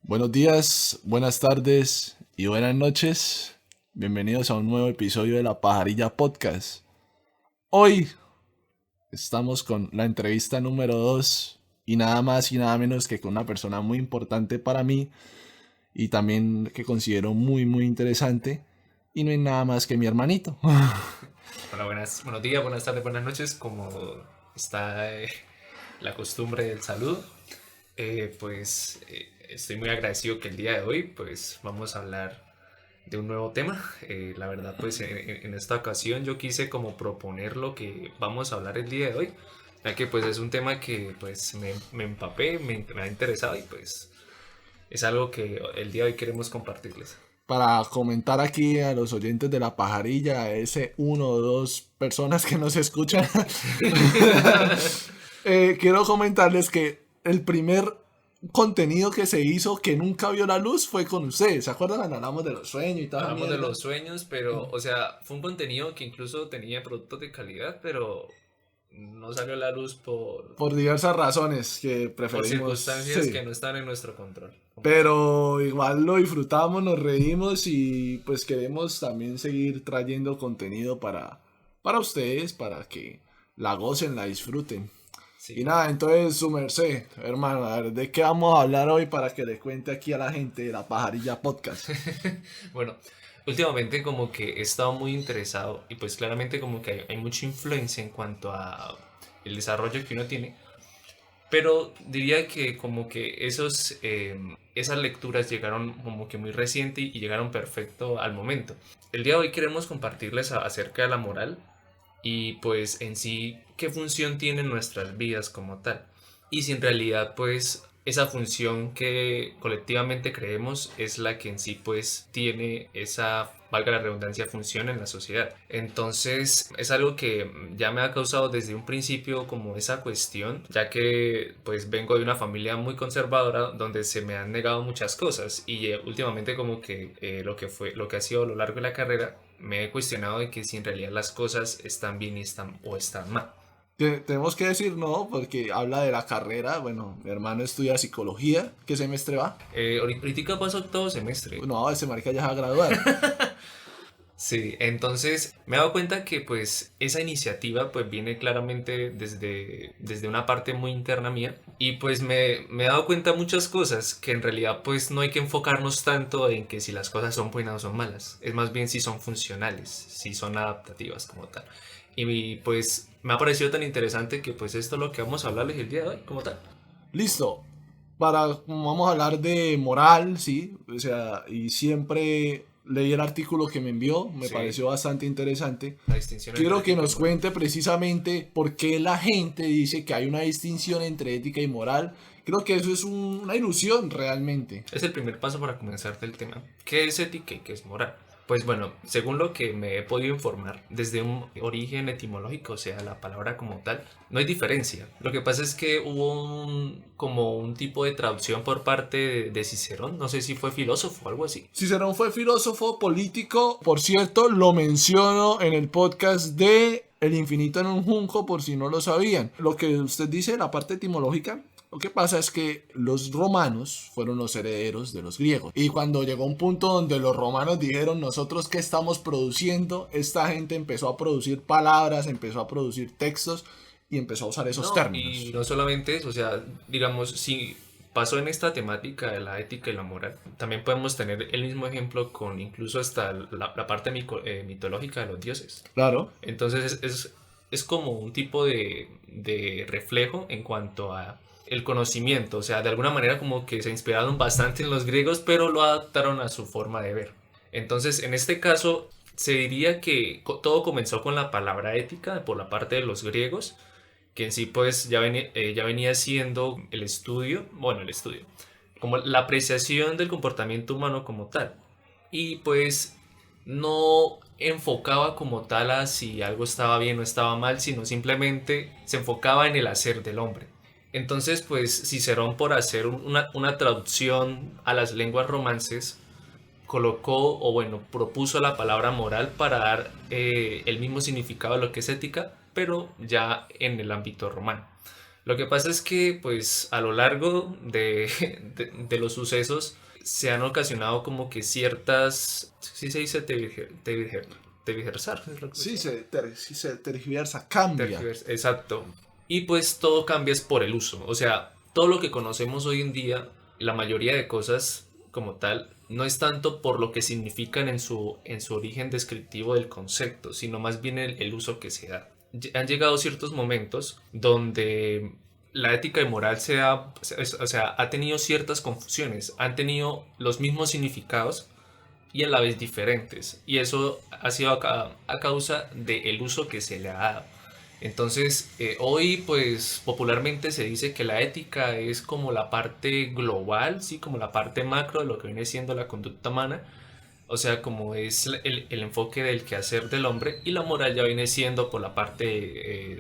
Buenos días, buenas tardes y buenas noches. Bienvenidos a un nuevo episodio de La Pajarilla Podcast. Hoy estamos con la entrevista número 2 y nada más y nada menos que con una persona muy importante para mí y también que considero muy interesante y no es nada más que mi hermanito. Hola, buenos días, buenas tardes, buenas noches, como está la costumbre del saludo. Estoy muy agradecido que el día de hoy pues vamos a hablar de un nuevo tema. La verdad pues en esta ocasión yo quise como proponer lo que vamos a hablar el día de hoy, ya que pues es un tema que pues me empapé, me ha interesado y pues es algo que el día de hoy queremos compartirles. Para comentar aquí a los oyentes de La Pajarilla, a ese uno o dos personas que nos escuchan, quiero comentarles que el primer contenido que se hizo que nunca vio la luz fue con ustedes. ¿Se acuerdan cuando hablamos de los sueños y toda esa Hablamos de mierda? los sueños, pero, o sea, fue un contenido que incluso tenía productos de calidad, pero no salió a la luz Por diversas razones que por preferimos, circunstancias sí. que no están en nuestro control, como tal. Pero igual lo disfrutamos, nos reímos y pues queremos también seguir trayendo contenido para ustedes, para que la gocen, la disfruten. Y Sí. nada, entonces su merced, hermano, a ver, ¿de qué vamos a hablar hoy para que le cuente aquí a la gente de La Pajarilla Podcast? Bueno, últimamente como que he estado muy interesado y pues claramente como que hay mucha influencia en cuanto a el desarrollo que uno tiene, pero diría que como que esas lecturas llegaron como que muy reciente y llegaron perfecto al momento. El día de hoy queremos compartirles acerca de la moral y pues en sí qué función tienen nuestras vidas como tal. Y si en realidad pues esa función que colectivamente creemos es la que en sí pues tiene esa, valga la redundancia, función en la sociedad. Entonces es algo que ya me ha causado desde un principio como esa cuestión, ya que pues vengo de una familia muy conservadora donde se me han negado muchas cosas y últimamente como que lo que ha sido a lo largo de la carrera me he cuestionado de que si en realidad las cosas están bien y están mal. Tenemos que decir no, porque habla de la carrera. Bueno, mi hermano estudia psicología. ¿Qué semestre va? Ahorita paso octavo semestre. No, ese marica ya se va a graduar. Sí, entonces me he dado cuenta que pues esa iniciativa pues viene claramente desde una parte muy interna mía y pues me he dado cuenta muchas cosas que en realidad pues no hay que enfocarnos tanto en que si las cosas son buenas o son malas, es más bien si son funcionales, si son adaptativas como tal. Y pues me ha parecido tan interesante que pues esto es lo que vamos a hablarles el día de hoy como tal. Listo. Vamos a hablar de moral, sí. O sea, y siempre leí el artículo que me envió, me Sí, pareció bastante interesante. la distinción entre Quiero que ética y nos moral. cuente precisamente por qué la gente dice que hay una distinción entre ética y moral. Creo que eso es una ilusión realmente. Es el primer paso para comenzar del tema. ¿Qué es ética y qué es moral? Pues bueno, según lo que me he podido informar, desde un origen etimológico, o sea, la palabra como tal, no hay diferencia. Lo que pasa es que hubo como un tipo de traducción por parte de Cicerón, no sé si fue filósofo o algo así. Cicerón fue filósofo político, por cierto, lo menciono en el podcast de El infinito en un junco, por si no lo sabían. Lo que usted dice, la parte etimológica, lo que pasa es que los romanos fueron los herederos de los griegos. Y cuando llegó un punto donde los romanos dijeron, nosotros qué estamos produciendo, esta gente empezó a producir palabras, empezó a producir textos y empezó a usar esos No, y términos. no solamente eso, o sea, digamos, si pasó en esta temática de la ética y la moral, también podemos tener el mismo ejemplo con incluso hasta la parte mitológica de los dioses. Claro. Entonces es como un tipo de reflejo en cuanto a el conocimiento, o sea, de alguna manera como que se inspiraron bastante en los griegos, pero lo adaptaron a su forma de ver. Entonces, en este caso, se diría que todo comenzó con la palabra ética por la parte de los griegos, que en sí pues ya venía siendo el estudio, bueno, el estudio, como la apreciación del comportamiento humano como tal. Y pues no enfocaba como tal a si algo estaba bien o estaba mal, sino simplemente se enfocaba en el hacer del hombre. Entonces, pues Cicerón, por hacer una traducción a las lenguas romances, colocó o bueno, propuso la palabra moral para dar el mismo significado de lo que es ética, pero ya en el ámbito romano. Lo que pasa es que, pues, a lo largo de los sucesos se han ocasionado como que ciertas, sí se dice tergiversar, es lo que Sí, se sí se tergiversa, cambia. Exacto. Y pues todo cambia es por el uso. O sea, todo lo que conocemos hoy en día, la mayoría de cosas como tal, no es tanto por lo que significan en su origen descriptivo del concepto, sino más bien el uso que se da. Han llegado ciertos momentos donde la ética y moral o sea, ha tenido ciertas confusiones, han tenido los mismos significados y a la vez diferentes. Y eso ha sido a causa del uso que se le ha dado. Entonces, hoy pues popularmente se dice que la ética es como la parte global, ¿sí? Como la parte macro de lo que viene siendo la conducta humana. O sea, como es el enfoque del quehacer del hombre, y la moral ya viene siendo por la parte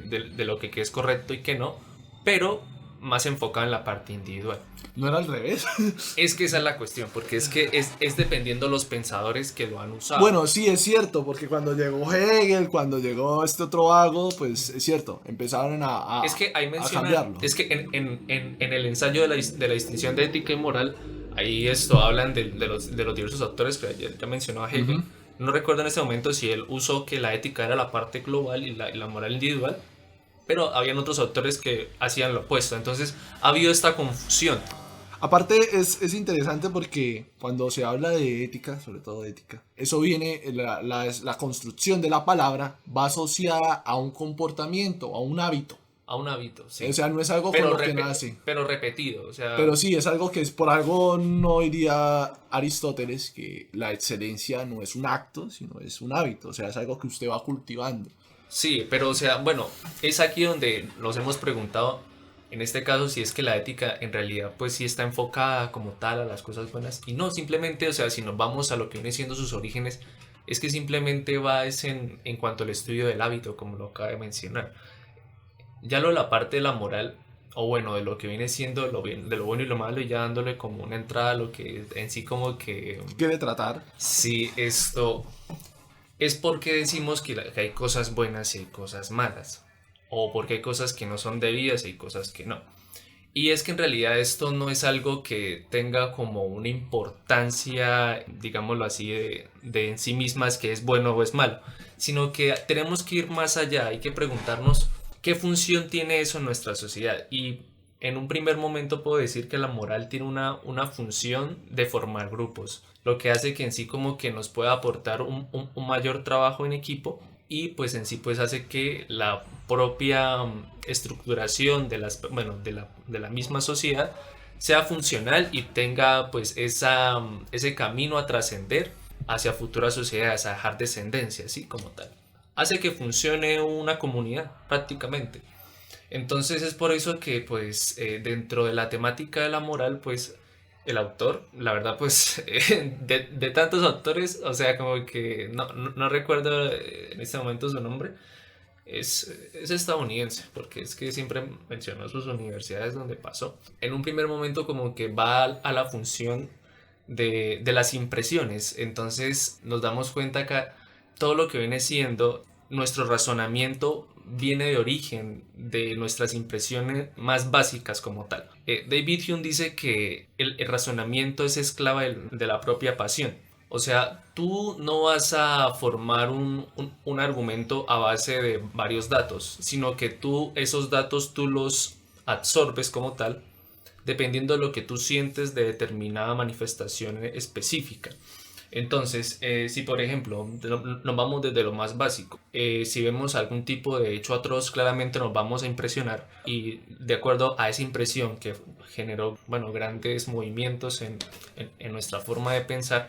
de lo que es correcto y que no, pero más enfocada en la parte individual. ¿No era al revés? Es que esa es la cuestión, porque es que es dependiendo los pensadores que lo han usado. Bueno, sí, es cierto, porque cuando llegó Hegel, cuando llegó este otro vago, pues es cierto, empezaron Es que ahí a menciona, cambiarlo. es que en el ensayo de la distinción de ética y moral, ahí esto hablan de los diversos autores que ya mencionó a Hegel. Ujú. No recuerdo en este momento si él usó que la ética era la parte global y la moral individual, pero habían otros autores que hacían lo opuesto. Entonces ha habido esta confusión. Aparte es interesante porque cuando se habla de ética, sobre todo de ética, eso viene, la construcción de la palabra va asociada a un comportamiento, a un hábito. A un hábito, sí. O sea, no es algo con lo que nace. Pero repetido, o sea. Pero sí, es algo que es por algo, no diría Aristóteles, que la excelencia no es un acto, sino es un hábito. O sea, es algo que usted va cultivando. Sí, pero o sea, bueno, es aquí donde nos hemos preguntado, en este caso, si es que la ética en realidad pues sí está enfocada como tal a las cosas buenas, y no, simplemente, o sea, si nos vamos a lo que viene siendo sus orígenes, es que simplemente va es en cuanto al estudio del hábito, como lo acaba de mencionar. Ya lo de la parte de la moral, o bueno, de lo que viene siendo de lo bueno y lo malo, y ya dándole como una entrada a lo que en sí como que Quiere tratar. sí, esto es porque decimos que hay cosas buenas y hay cosas malas, o porque hay cosas que no son debidas y hay cosas que no. Y es que en realidad esto no es algo que tenga como una importancia, digámoslo así, de en sí mismas que es bueno o es malo, sino que tenemos que ir más allá, hay que preguntarnos qué función tiene eso en nuestra sociedad. Y en un primer momento puedo decir que la moral tiene una función de formar grupos, lo que hace que en sí como que nos pueda aportar un mayor trabajo en equipo, y pues en sí pues hace que la propia estructuración bueno, de la misma sociedad sea funcional y tenga pues ese camino a trascender hacia futuras sociedades, a dejar descendencia, así como tal. Hace que funcione una comunidad prácticamente. Entonces es por eso que pues dentro de la temática de la moral pues el autor, la verdad pues de tantos autores, o sea como que no recuerdo en este momento su nombre, es estadounidense, porque es que siempre mencionó sus universidades donde pasó. En un primer momento como que va a la función de las impresiones, entonces nos damos cuenta que todo lo que viene siendo nuestro razonamiento viene de origen de nuestras impresiones más básicas como tal. David Hume dice que el razonamiento es esclava de la propia pasión. O sea, tú no vas a formar un argumento a base de varios datos, sino que tú esos datos tú los absorbes como tal, dependiendo de lo que tú sientes de determinada manifestación específica. Entonces, si por ejemplo nos vamos desde lo más básico, si vemos algún tipo de hecho atroz, claramente nos vamos a impresionar, y de acuerdo a esa impresión que generó, bueno, grandes movimientos en nuestra forma de pensar,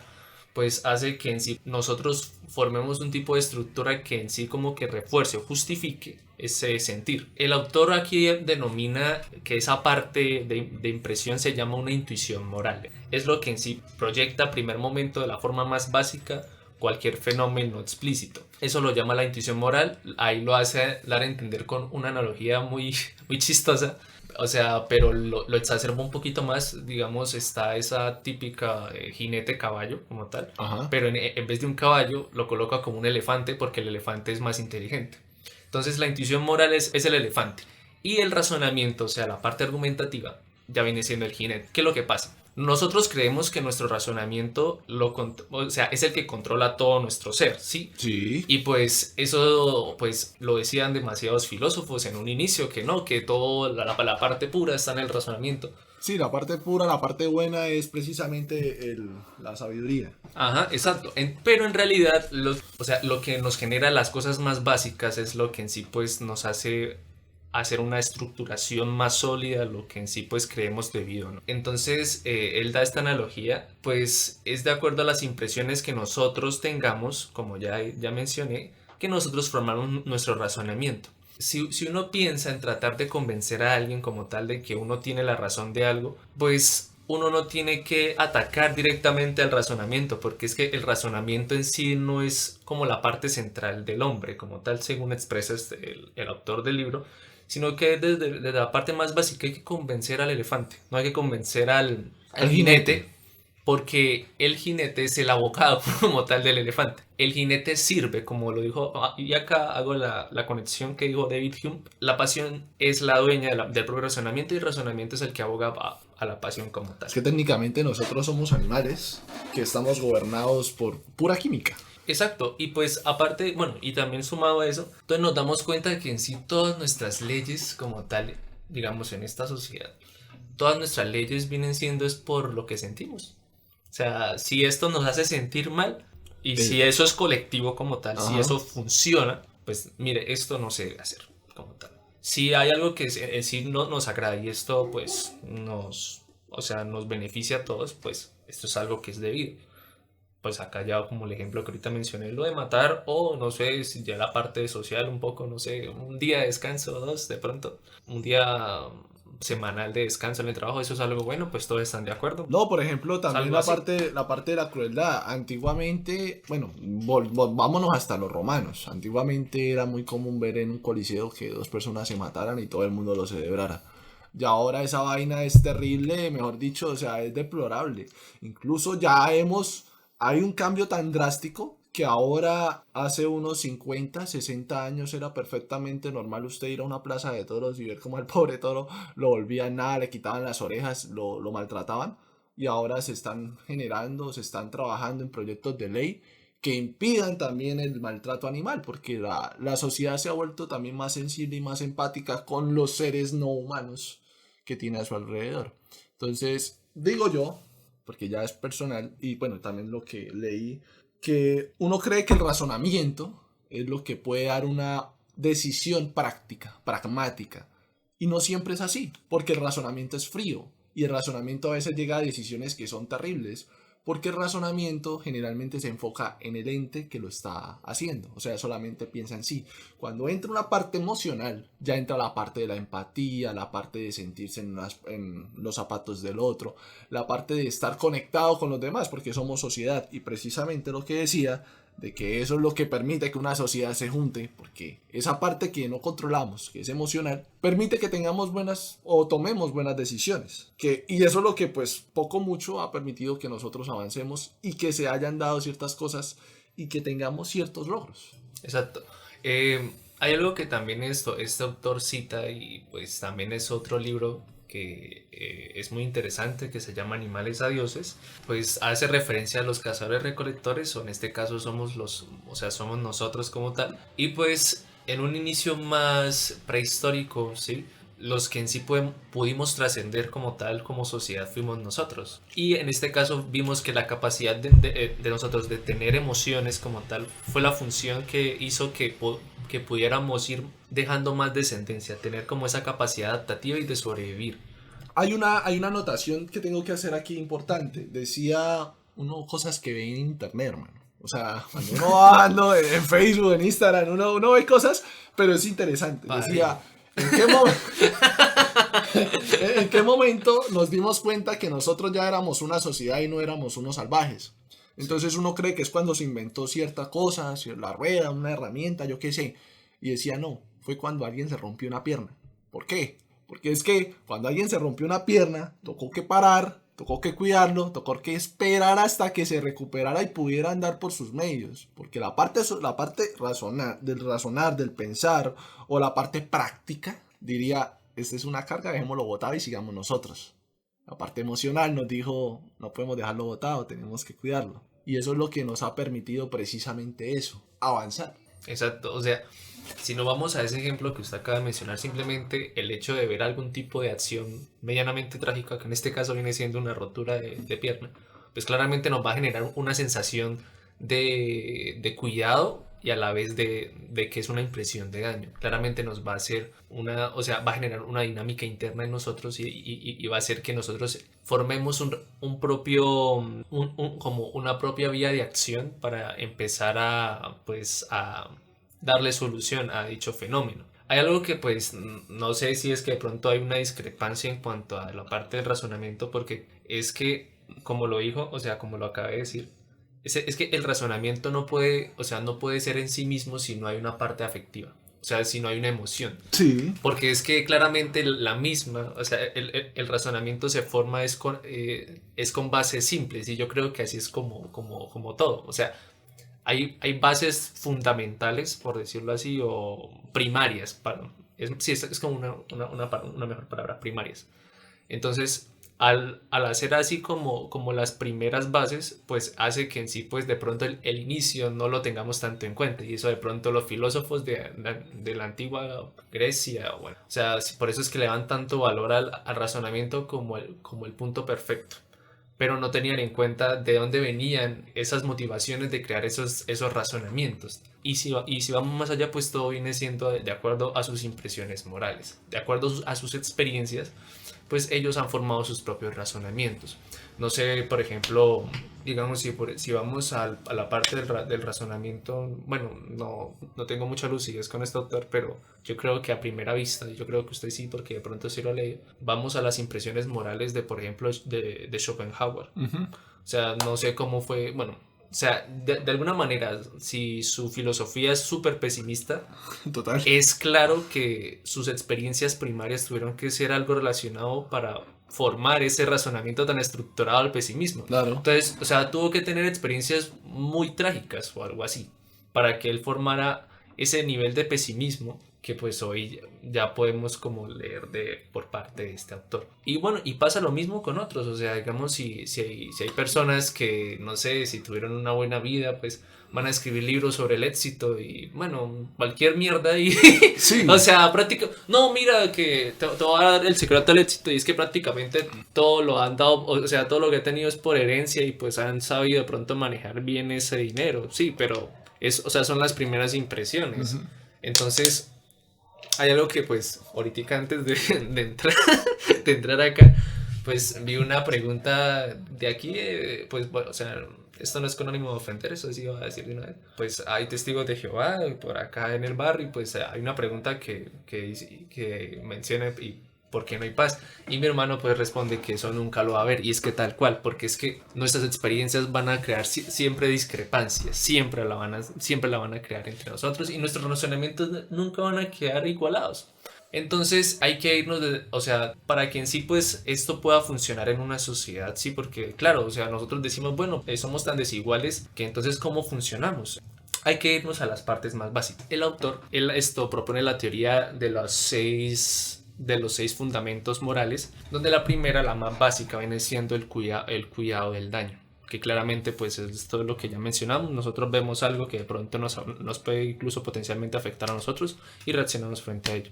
pues hace que en sí nosotros formemos un tipo de estructura que en sí como que refuerce o justifique ese sentir. El autor aquí denomina que esa parte de impresión se llama una intuición moral. Es lo que en sí proyecta a primer momento de la forma más básica cualquier fenómeno explícito. Eso lo llama la intuición moral. Ahí lo hace dar a entender con una analogía muy, muy chistosa. O sea, pero lo exacerba un poquito más, digamos, está esa típica jinete caballo como tal, Ajá. pero en vez de un caballo lo coloca como un elefante porque el elefante es más inteligente. Entonces la intuición moral es el elefante. Y el razonamiento, o sea, la parte argumentativa, ya viene siendo el jinete. ¿Qué es lo que pasa? Nosotros creemos que nuestro razonamiento o sea, es el que controla todo nuestro ser, ¿sí? Sí. Y pues eso pues lo decían demasiados filósofos en un inicio, que no, que todo la parte pura está en el razonamiento. Sí, la parte pura, la parte buena es precisamente la sabiduría. Ajá, exacto. Pero en realidad, o sea, lo que nos genera las cosas más básicas es lo que en sí pues nos hace hacer una estructuración más sólida, lo que en sí pues creemos debido, ¿no? Entonces, él da esta analogía, pues es de acuerdo a las impresiones que nosotros tengamos, como ya mencioné, que nosotros formamos nuestro razonamiento. Si uno piensa en tratar de convencer a alguien como tal de que uno tiene la razón de algo, pues uno no tiene que atacar directamente al razonamiento, porque es que el razonamiento en sí no es como la parte central del hombre, como tal, según expresa el autor del libro, sino que desde la parte más básica hay que convencer al elefante, no hay que convencer al jinete, porque el jinete es el abogado como tal del elefante. El jinete sirve, como lo dijo, y acá hago la conexión que dijo David Hume, la pasión es la dueña del propio razonamiento y el razonamiento es el que aboga a la pasión como tal. Es que técnicamente nosotros somos animales que estamos gobernados por pura química. Exacto, y pues aparte, bueno, y también sumado a eso, entonces nos damos cuenta de que en sí todas nuestras leyes como tal, digamos en esta sociedad, todas nuestras leyes vienen siendo es por lo que sentimos. O sea, si esto nos hace sentir mal y si eso es colectivo como tal, si eso funciona, pues mire, esto no se debe hacer como tal. Si hay algo que en sí no nos agrada y esto pues o sea, nos beneficia a todos, pues esto es algo que es debido. Pues acá ya como el ejemplo que ahorita mencioné, lo de matar o no sé, si ya la parte social un poco, no sé, un día de descanso, dos de pronto, un día semanal de descanso en el trabajo, eso es algo bueno, pues todos están de acuerdo. No, por ejemplo, también Algo la así. parte de la crueldad. Antiguamente, bueno, vámonos hasta los romanos. Antiguamente era muy común ver en un coliseo que dos personas se mataran y todo el mundo lo celebrara. Y ahora esa vaina es terrible, mejor dicho, o sea, es deplorable. Incluso hay un cambio tan drástico que ahora hace unos 50, 60 años era perfectamente normal usted ir a una plaza de toros y ver cómo al pobre toro lo volvían nada, le quitaban las orejas, lo maltrataban. Y ahora se están trabajando en proyectos de ley que impidan también el maltrato animal, porque la sociedad se ha vuelto también más sensible y más empática con los seres no humanos que tiene a su alrededor. Entonces, digo yo, porque ya es personal, y bueno, también lo que leí, que uno cree que el razonamiento es lo que puede dar una decisión práctica, pragmática, y no siempre es así, porque el razonamiento es frío, y el razonamiento a veces llega a decisiones que son terribles, porque el razonamiento generalmente se enfoca en el ente que lo está haciendo, o sea, solamente piensa en sí. Cuando entra una parte emocional, ya entra la parte de la empatía, la parte de sentirse en los zapatos del otro, la parte de estar conectado con los demás, porque somos sociedad, y precisamente lo que decía, de que eso es lo que permite que una sociedad se junte, porque esa parte que no controlamos, que es emocional, permite que tengamos buenas o tomemos buenas decisiones. Y eso es lo que pues poco mucho ha permitido que nosotros avancemos y que se hayan dado ciertas cosas y que tengamos ciertos logros. Exacto. Hay algo que también este autor cita y pues también es otro libro que es muy interesante que se llama Animales a Dioses, pues hace referencia a los cazadores recolectores, o en este caso somos o sea, somos nosotros como tal, y pues en un inicio más prehistórico, ¿sí? Los que en sí pudimos trascender como tal, como sociedad, fuimos nosotros. Y en este caso vimos que la capacidad de nosotros de tener emociones como tal fue la función que hizo que pudiéramos ir dejando más descendencia, tener como esa capacidad adaptativa y de sobrevivir. Hay una anotación que tengo que hacer aquí importante. Decía uno cosas que ve en internet, hermano. O sea, cuando uno va ando en Facebook, en Instagram, uno ve cosas, pero es interesante. Decía, ¿en qué momento nos dimos cuenta que nosotros ya éramos una sociedad y no éramos unos salvajes? Entonces uno cree que es cuando se inventó cierta cosa, la rueda, una herramienta, yo qué sé. Y decía, no, fue cuando alguien se rompió una pierna. ¿Por qué? Porque es que cuando alguien se rompió una pierna, tocó que parar, tocó que cuidarlo, tocó que esperar hasta que se recuperara y pudiera andar por sus medios. Porque la parte del razonar, del pensar o la parte práctica diría, esta es una carga, dejémoslo botado y sigamos nosotros. La parte emocional nos dijo, no podemos dejarlo botado, tenemos que cuidarlo. Y eso es lo que nos ha permitido precisamente eso, avanzar. Exacto, o sea, si no vamos a ese ejemplo que usted acaba de mencionar, simplemente el hecho de ver algún tipo de acción medianamente trágica, que en este caso viene siendo una rotura de pierna, pues claramente nos va a generar una sensación de cuidado y a la vez de que es una impresión de daño. Claramente nos va a hacer o sea, va a generar una dinámica interna en nosotros y va a hacer que nosotros formemos un propio, como una propia vía de acción para empezar a darle solución a dicho fenómeno. Hay algo que pues no sé si es que de pronto hay una discrepancia en cuanto a la parte del razonamiento, porque es que, como lo dijo, o sea, como lo acabé de decir, es que el razonamiento no puede, o sea, no puede ser en sí mismo si no hay una parte afectiva, o sea, si no hay una emoción. Sí. Porque es que claramente la misma, o sea, el razonamiento se forma es con bases simples y yo creo que así es como todo. O sea, hay bases fundamentales, por decirlo así, o primarias. Sí, es como una mejor palabra, primarias. Entonces, al hacer así como las primeras bases, pues hace que en sí, pues de pronto el inicio no lo tengamos tanto en cuenta. Y eso de pronto los filósofos de la antigua Grecia, bueno, o sea, por eso es que le dan tanto valor al razonamiento como el punto perfecto. Pero no tenían en cuenta de dónde venían esas motivaciones de crear esos razonamientos. Y si vamos más allá, pues todo viene siendo de acuerdo a sus impresiones morales, de acuerdo a sus experiencias, pues ellos han formado sus propios razonamientos. No sé, por ejemplo, digamos, si vamos a la parte del razonamiento, bueno, no tengo mucha lucidez con este autor, pero yo creo que a primera vista, yo creo que usted sí, porque de pronto sí lo leí, vamos a las impresiones morales de, por ejemplo, de Schopenhauer. O sea, no sé cómo fue, bueno, o sea, de alguna manera, si su filosofía es súper pesimista, Total. es claro que sus experiencias primarias tuvieron que ser algo relacionado para formar ese razonamiento tan estructurado al pesimismo. Claro. Entonces, o sea, tuvo que tener experiencias muy trágicas o algo así para que él formara ese nivel de pesimismo que pues hoy ya podemos como leer por parte de este autor. Y bueno, y pasa lo mismo con otros, o sea, digamos, si hay personas que, no sé, si tuvieron una buena vida, pues van a escribir libros sobre el éxito y, bueno, cualquier mierda y... Sí. O sea, no, mira, que te voy a dar el secreto al éxito y es que prácticamente todo lo han dado, o sea, todo lo que han tenido es por herencia y pues han sabido de pronto manejar bien ese dinero, sí, pero o sea, son las primeras impresiones. Entonces, hay algo que pues ahorita antes de entrar acá, pues vi una pregunta de aquí, pues bueno, o sea, esto no es con ánimo de ofender, eso sí iba a decir de una vez. Pues hay testigos de Jehová por acá en el barrio y pues hay una pregunta que menciona y ¿por qué no hay paz? Y mi hermano pues responde que eso nunca lo va a haber y es que tal cual, porque es que nuestras experiencias van a crear siempre discrepancias, siempre la van a crear entre nosotros y nuestros razonamientos nunca van a quedar igualados. Entonces hay que irnos, o sea, para que en sí pues esto pueda funcionar en una sociedad, sí, porque claro, o sea, nosotros decimos, bueno, somos tan desiguales que entonces ¿cómo funcionamos? Hay que irnos a las partes más básicas. El autor, esto propone la teoría de los seis fundamentos morales, donde la primera, la más básica, viene siendo el cuidado del daño, que claramente pues es todo lo que ya mencionamos. Nosotros vemos algo que de pronto nos puede incluso potencialmente afectar a nosotros y reaccionamos frente a ello.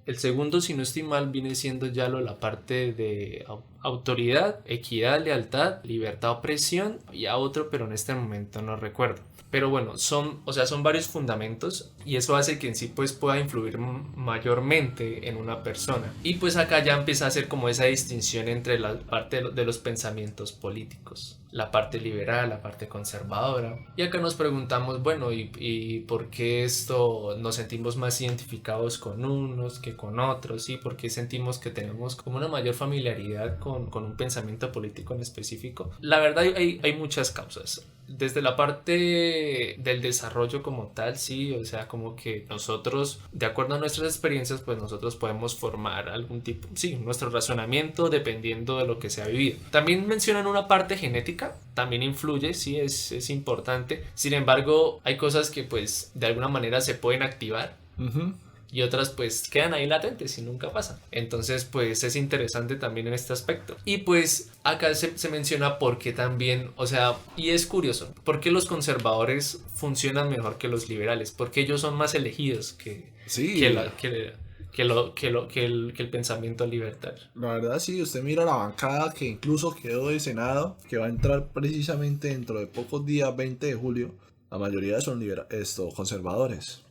El segundo, si no estoy mal, viene siendo ya la parte de autoridad, equidad, lealtad, libertad, opresión y a otro, pero en este momento no recuerdo. Pero bueno, son varios fundamentos y eso hace que en sí pues pueda influir mayormente en una persona. Y pues acá ya empieza a hacer como esa distinción entre la parte de los pensamientos políticos, la parte liberal, la parte conservadora. Y acá nos preguntamos, bueno, ¿y por qué esto nos sentimos más identificados con unos que con otros? ¿Sí? ¿Por qué sentimos que tenemos como una mayor familiaridad con un pensamiento político en específico? La verdad hay muchas causas. Desde la parte del desarrollo como tal, sí, o sea, como que nosotros, de acuerdo a nuestras experiencias, pues nosotros podemos formar algún tipo, sí, nuestro razonamiento dependiendo de lo que se ha vivido. También mencionan una parte genética, también influye, sí, es importante. Sin embargo, hay cosas que pues de alguna manera se pueden activar y otras pues quedan ahí latentes y nunca pasan. Entonces pues es interesante también en este aspecto. Y pues acá se menciona por qué también, o sea, y es curioso, por qué los conservadores funcionan mejor que los liberales, porque ellos son más elegidos Sí, que el pensamiento libertario. la verdad sí, usted mira la bancada que incluso quedó de Senado, que va a entrar precisamente dentro de pocos días, 20 de julio. La mayoría son conservadores.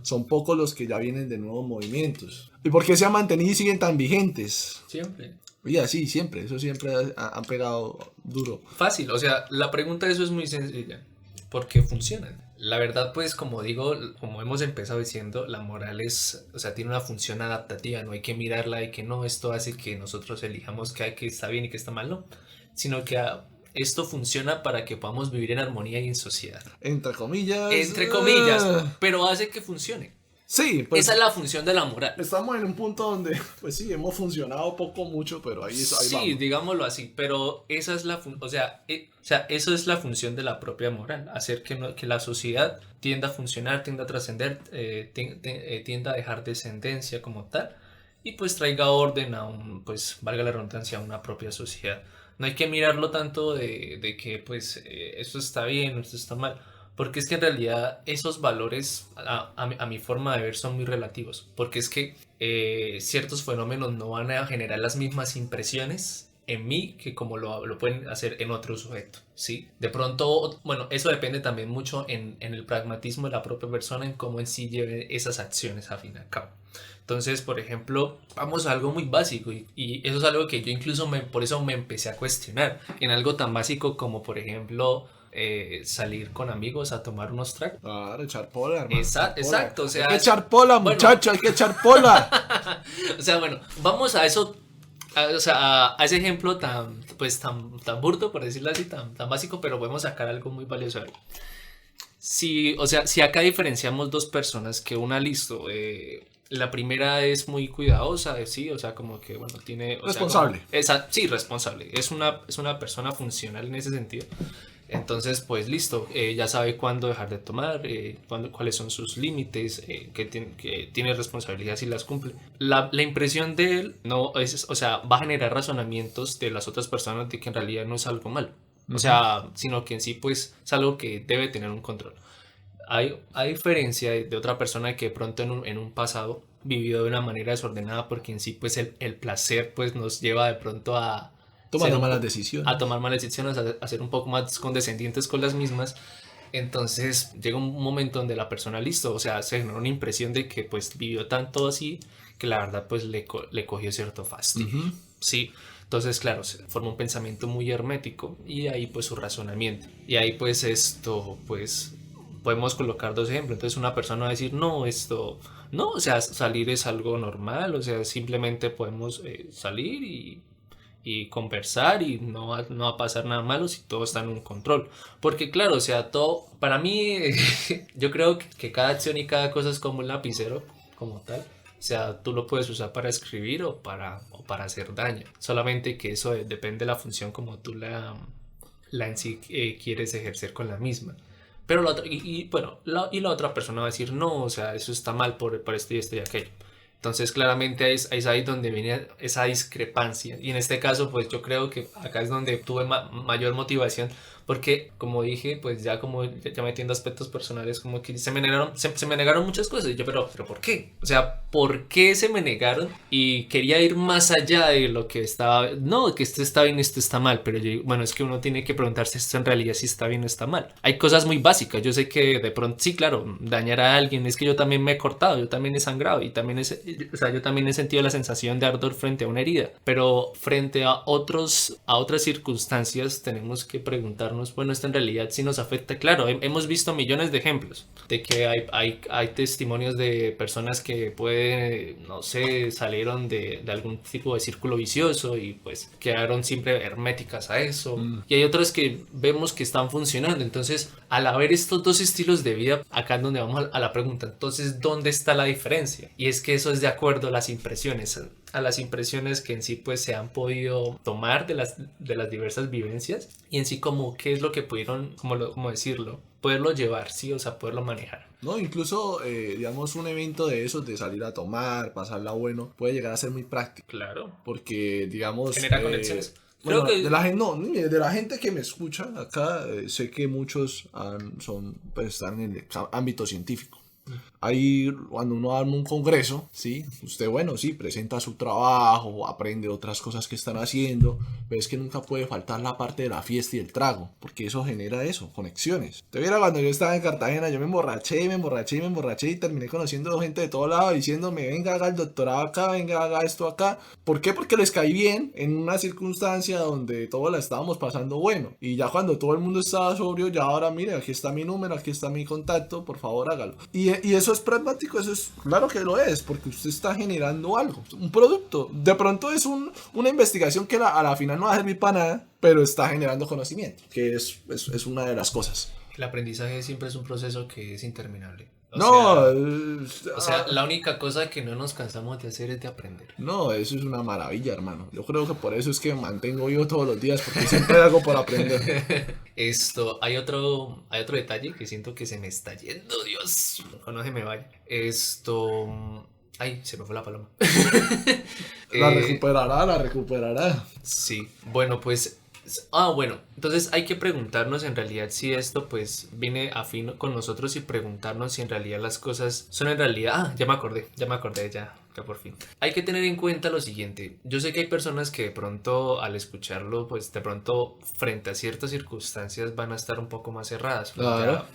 Son pocos los que ya vienen de nuevos movimientos. ¿Y por qué se han mantenido y siguen tan vigentes? Siempre. Y así, siempre. Eso siempre han pegado duro. Fácil, o sea, la pregunta de eso es muy sencilla. ¿Por qué funcionan? La verdad, pues, como digo, como hemos empezado diciendo, la moral es, o sea, tiene una función adaptativa. No hay que mirarla y que no, esto hace que nosotros elijamos que está bien y que está mal, no. Sino que esto funciona para que podamos vivir en armonía y en sociedad. Entre comillas. Entre comillas, pero hace que funcione. Sí, pues. Esa es la función de la moral. Estamos en un punto donde, pues sí, hemos funcionado poco, mucho, pero ahí Sí, vamos. digámoslo así, pero esa es la eso es la función de la propia moral, hacer que la sociedad tienda a funcionar, tienda a trascender, tienda a dejar descendencia como tal, y pues traiga orden pues valga la redundancia, a una propia sociedad. No hay que mirarlo tanto de que pues esto está bien o esto está mal. Porque es que en realidad esos valores, a mi forma de ver, son muy relativos. Porque es que ciertos fenómenos no van a generar las mismas impresiones en mí que como lo pueden hacer en otro sujeto, ¿sí? De pronto, bueno, eso depende también mucho en el pragmatismo de la propia persona, en cómo en sí lleve esas acciones a fin y a cabo. Entonces, por ejemplo, vamos a algo muy básico y eso es algo que yo incluso por eso me empecé a cuestionar en algo tan básico como, por ejemplo, salir con amigos a tomar unos tragos. Claro, echar pola, hermano. Exacto, o sea... Hay que echar pola, muchacho, hay que echar pola. O sea, bueno, vamos a eso, a ese ejemplo tan burdo, por decirlo así, tan básico, pero podemos sacar algo muy valioso. Si acá diferenciamos dos personas, que una, listo, la primera es muy cuidadosa, sí, o sea, como que, bueno, tiene... Responsable. Sí, responsable. Es una persona funcional en ese sentido. Entonces, pues listo, ya sabe cuándo dejar de tomar, cuáles son sus límites, que tiene responsabilidades y las cumple. La impresión de él no es, o sea, va a generar razonamientos de las otras personas de que en realidad no es algo malo. O sea, sino que en sí, pues, es algo que debe tener un control. A diferencia de otra persona que de pronto en un pasado vivió de una manera desordenada, porque en sí, pues, el placer, pues, nos lleva de pronto a tomar malas decisiones. A tomar malas decisiones, a ser un poco más condescendientes con las mismas. Entonces llega un momento donde la persona, listo, o sea, se generó una impresión de que pues vivió tanto así que la verdad pues le cogió cierto fastidio. Sí, entonces claro, se forma un pensamiento muy hermético y ahí pues su razonamiento. Y ahí pues esto, pues podemos colocar dos ejemplos. Entonces una persona va a decir, no, esto... No, o sea, salir es algo normal, o sea, simplemente podemos salir y conversar y no va a pasar nada malo si todo está en un control. Porque claro, o sea, todo, para mí, yo creo que cada acción y cada cosa es como un lapicero, como tal. O sea, tú lo puedes usar para escribir o para hacer daño. Solamente que eso depende de la función como tú la en sí quieres ejercer con la misma. Pero la otra, la otra persona va a decir, no, o sea, eso está mal por esto y esto y aquello. Entonces claramente es ahí donde viene esa discrepancia. Y en este caso pues yo creo que acá es donde tuve mayor motivación. Porque como dije, pues ya metiendo aspectos personales, como que se me negaron muchas cosas. Y yo, pero ¿por qué? O sea, ¿por qué se me negaron? Y quería ir más allá de lo que estaba... No, que esto está bien, esto está mal. Pero yo, bueno, es que uno tiene que preguntarse esto en realidad si está bien o está mal. Hay cosas muy básicas. Yo sé que de pronto, sí, claro, dañar a alguien. Es que yo también me he cortado, yo también he sangrado. Y también yo también he sentido la sensación de ardor frente a una herida. Pero frente a otras circunstancias tenemos que preguntarnos, bueno, esto en realidad sí nos afecta. Claro, hemos visto millones de ejemplos de que hay testimonios de personas que pueden, no sé, salieron de algún tipo de círculo vicioso y pues quedaron siempre herméticas a eso. Y hay otras que vemos que están funcionando. Entonces, al haber estos dos estilos de vida, acá es donde vamos a la pregunta. Entonces, ¿dónde está la diferencia? Y es que eso es de acuerdo a las impresiones que en sí pues se han podido tomar de las diversas vivencias y en sí como qué es lo que pudieron, como decirlo, poderlo llevar, sí, o sea, poderlo manejar. No, incluso, digamos, un evento de esos, de salir a tomar, pasarla bueno, puede llegar a ser muy práctico. Claro. Porque, digamos, Genera conexiones. bueno, Creo que de la gente, no, de la gente que me escucha acá, sé que muchos pues, están en el ámbito científico. Ahí, cuando uno arma un congreso, ¿sí? Usted, bueno, sí, presenta su trabajo, aprende otras cosas que están haciendo, pero es que nunca puede faltar la parte de la fiesta y el trago, porque eso genera eso, conexiones. Te viera cuando yo estaba en Cartagena, yo me emborraché y terminé conociendo gente de todo lado diciéndome, venga, haga el doctorado acá, venga, haga esto acá. ¿Por qué? Porque les caí bien en una circunstancia donde todos la estábamos pasando bueno. Y ya cuando todo el mundo estaba sobrio, ya ahora mire, aquí está mi número, aquí está mi contacto, por favor hágalo. Y eso es pragmático, eso es claro que lo es, porque usted está generando algo, un producto. De pronto es una investigación que a la final no va a servir para nada, pero está generando conocimiento, que es una de las cosas. el aprendizaje siempre es un proceso que es interminable. O sea, la única cosa que no nos cansamos de hacer es de aprender. No, eso es una maravilla, hermano. Yo creo que por eso es que me mantengo yo todos los días, porque siempre hay algo por aprender. Hay otro detalle que siento que se me está yendo, Dios, no se me vaya. Ay, se me fue la paloma. La recuperará. Sí, bueno, pues... bueno, entonces hay que preguntarnos en realidad si esto pues viene afín con nosotros y preguntarnos si en realidad las cosas son en realidad... ya me acordé, ya por fin. Hay que tener en cuenta lo siguiente, yo sé que hay personas que de pronto al escucharlo pues de pronto frente a ciertas circunstancias van a estar un poco más cerradas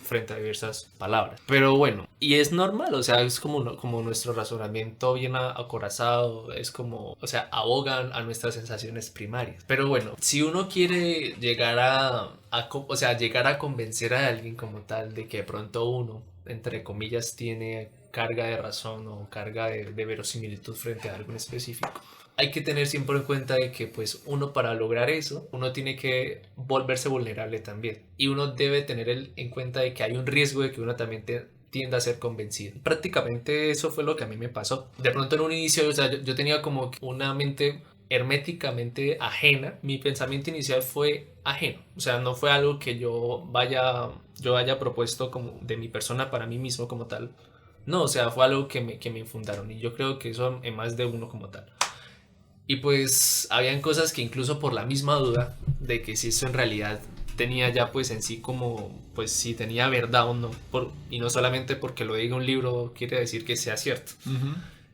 frente a diversas palabras. Pero bueno, y es normal, o sea, es como nuestro razonamiento bien acorazado, es como, o sea, abogan a nuestras sensaciones primarias. Pero bueno, si uno quiere llegar llegar a convencer a alguien como tal de que de pronto uno, entre comillas, tiene carga de razón o carga de verosimilitud frente a algo en específico, hay que tener siempre en cuenta de que pues uno para lograr eso, uno tiene que volverse vulnerable también. Y uno debe tener en cuenta de que hay un riesgo de que uno también tienda a ser convencido. Prácticamente eso fue lo que a mí me pasó. De pronto en un inicio, o sea, yo tenía como una mente herméticamente ajena. Mi pensamiento inicial fue ajeno, o sea, no fue algo que yo haya propuesto como de mi persona para mí mismo como tal. No, o sea, fue algo que me infundaron y yo creo que eso en más de uno como tal. Y pues habían cosas que incluso por la misma duda de que si eso en realidad tenía ya pues en sí como pues si tenía verdad o no, y no solamente porque lo diga un libro quiere decir que sea cierto.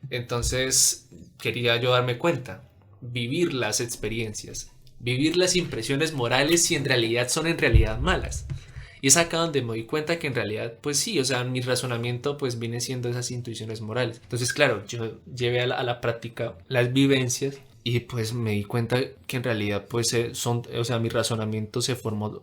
Entonces quería yo darme cuenta, vivir las experiencias, vivir las impresiones morales si en realidad son en realidad malas. Y es acá donde me doy cuenta que en realidad, pues sí, o sea, mi razonamiento pues viene siendo esas intuiciones morales. Entonces, claro, yo llevé a la práctica las vivencias y pues me di cuenta que en realidad pues o sea, mi razonamiento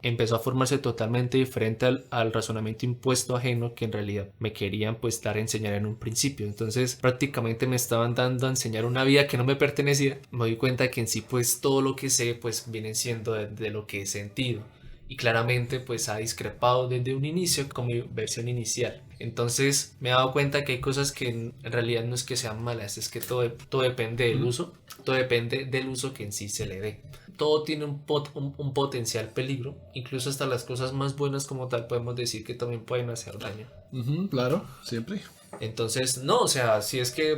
empezó a formarse totalmente diferente al razonamiento impuesto ajeno que en realidad me querían pues dar a enseñar en un principio. Entonces prácticamente me estaban dando a enseñar una vida que no me pertenecía. Me doy cuenta que en sí pues todo lo que sé pues viene siendo de lo que he sentido. Y claramente pues ha discrepado desde un inicio con mi versión inicial. Entonces me he dado cuenta que hay cosas que en realidad no es que sean malas, es que todo depende del uso, todo depende del uso que en sí se le dé. Todo tiene un potencial peligro, incluso hasta las cosas más buenas como tal podemos decir que también pueden hacer daño. Claro, siempre. Entonces, no, o sea, si es que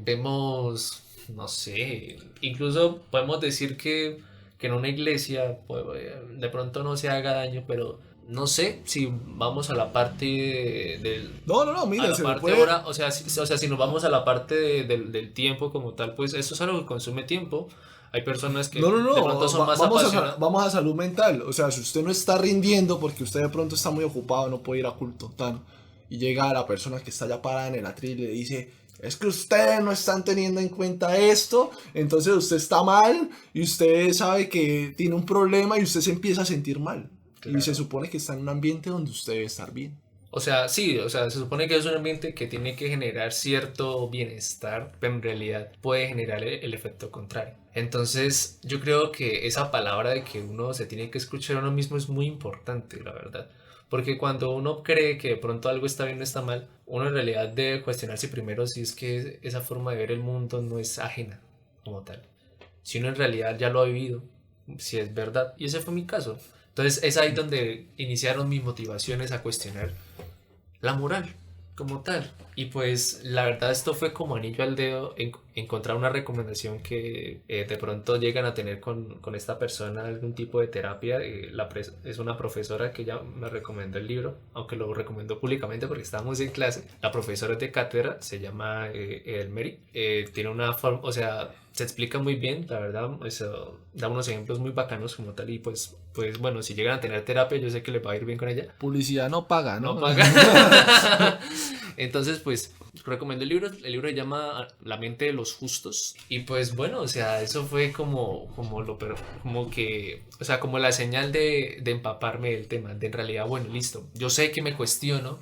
vemos, no sé, incluso podemos decir que en una iglesia pues, de pronto no se haga daño, pero no sé si vamos a la parte del... No, mira, a la se parte puede... hora, o sea, si nos vamos a la parte del tiempo como tal, pues eso es algo que consume tiempo. Hay personas que de pronto son más apasionadas. Vamos a salud mental. O sea, si usted no está rindiendo porque usted de pronto está muy ocupado, no puede ir a culto, y llega la persona que está ya parada en el atril y le dice... Es que ustedes no están teniendo en cuenta esto, entonces usted está mal y usted sabe que tiene un problema y usted se empieza a sentir mal. Claro. Y se supone que está en un ambiente donde usted debe estar bien. O sea, sí, o sea, se supone que es un ambiente que tiene que generar cierto bienestar, pero en realidad puede generar el efecto contrario. Entonces, yo creo que esa palabra de que uno se tiene que escuchar a uno mismo es muy importante, la verdad. Porque cuando uno cree que de pronto algo está bien o está mal, uno en realidad debe cuestionarse primero si es que esa forma de ver el mundo no es ajena como tal. Si uno en realidad ya lo ha vivido, si es verdad. Y ese fue mi caso. Entonces es ahí donde iniciaron mis motivaciones a cuestionar la moral. como tal. Y pues la verdad esto fue como anillo al dedo encontrar una recomendación que de pronto llegan a tener con esta persona algún tipo de terapia. Es una profesora que ya me recomendó el libro, aunque lo recomendó públicamente porque estábamos en clase. La profesora es de cátedra, se llama Edelmeri. Tiene una forma, o sea, se explica muy bien, la verdad, eso, da unos ejemplos muy bacanos como tal y pues bueno, si llegan a tener terapia yo sé que les va a ir bien con ella. Publicidad no paga, ¿no? No paga. Entonces, pues, recomiendo el libro. El libro se llama La mente de los justos. Y pues, bueno, o sea, eso fue como que, o sea, como la señal de empaparme del tema. De en realidad, bueno, listo. Yo sé que me cuestiono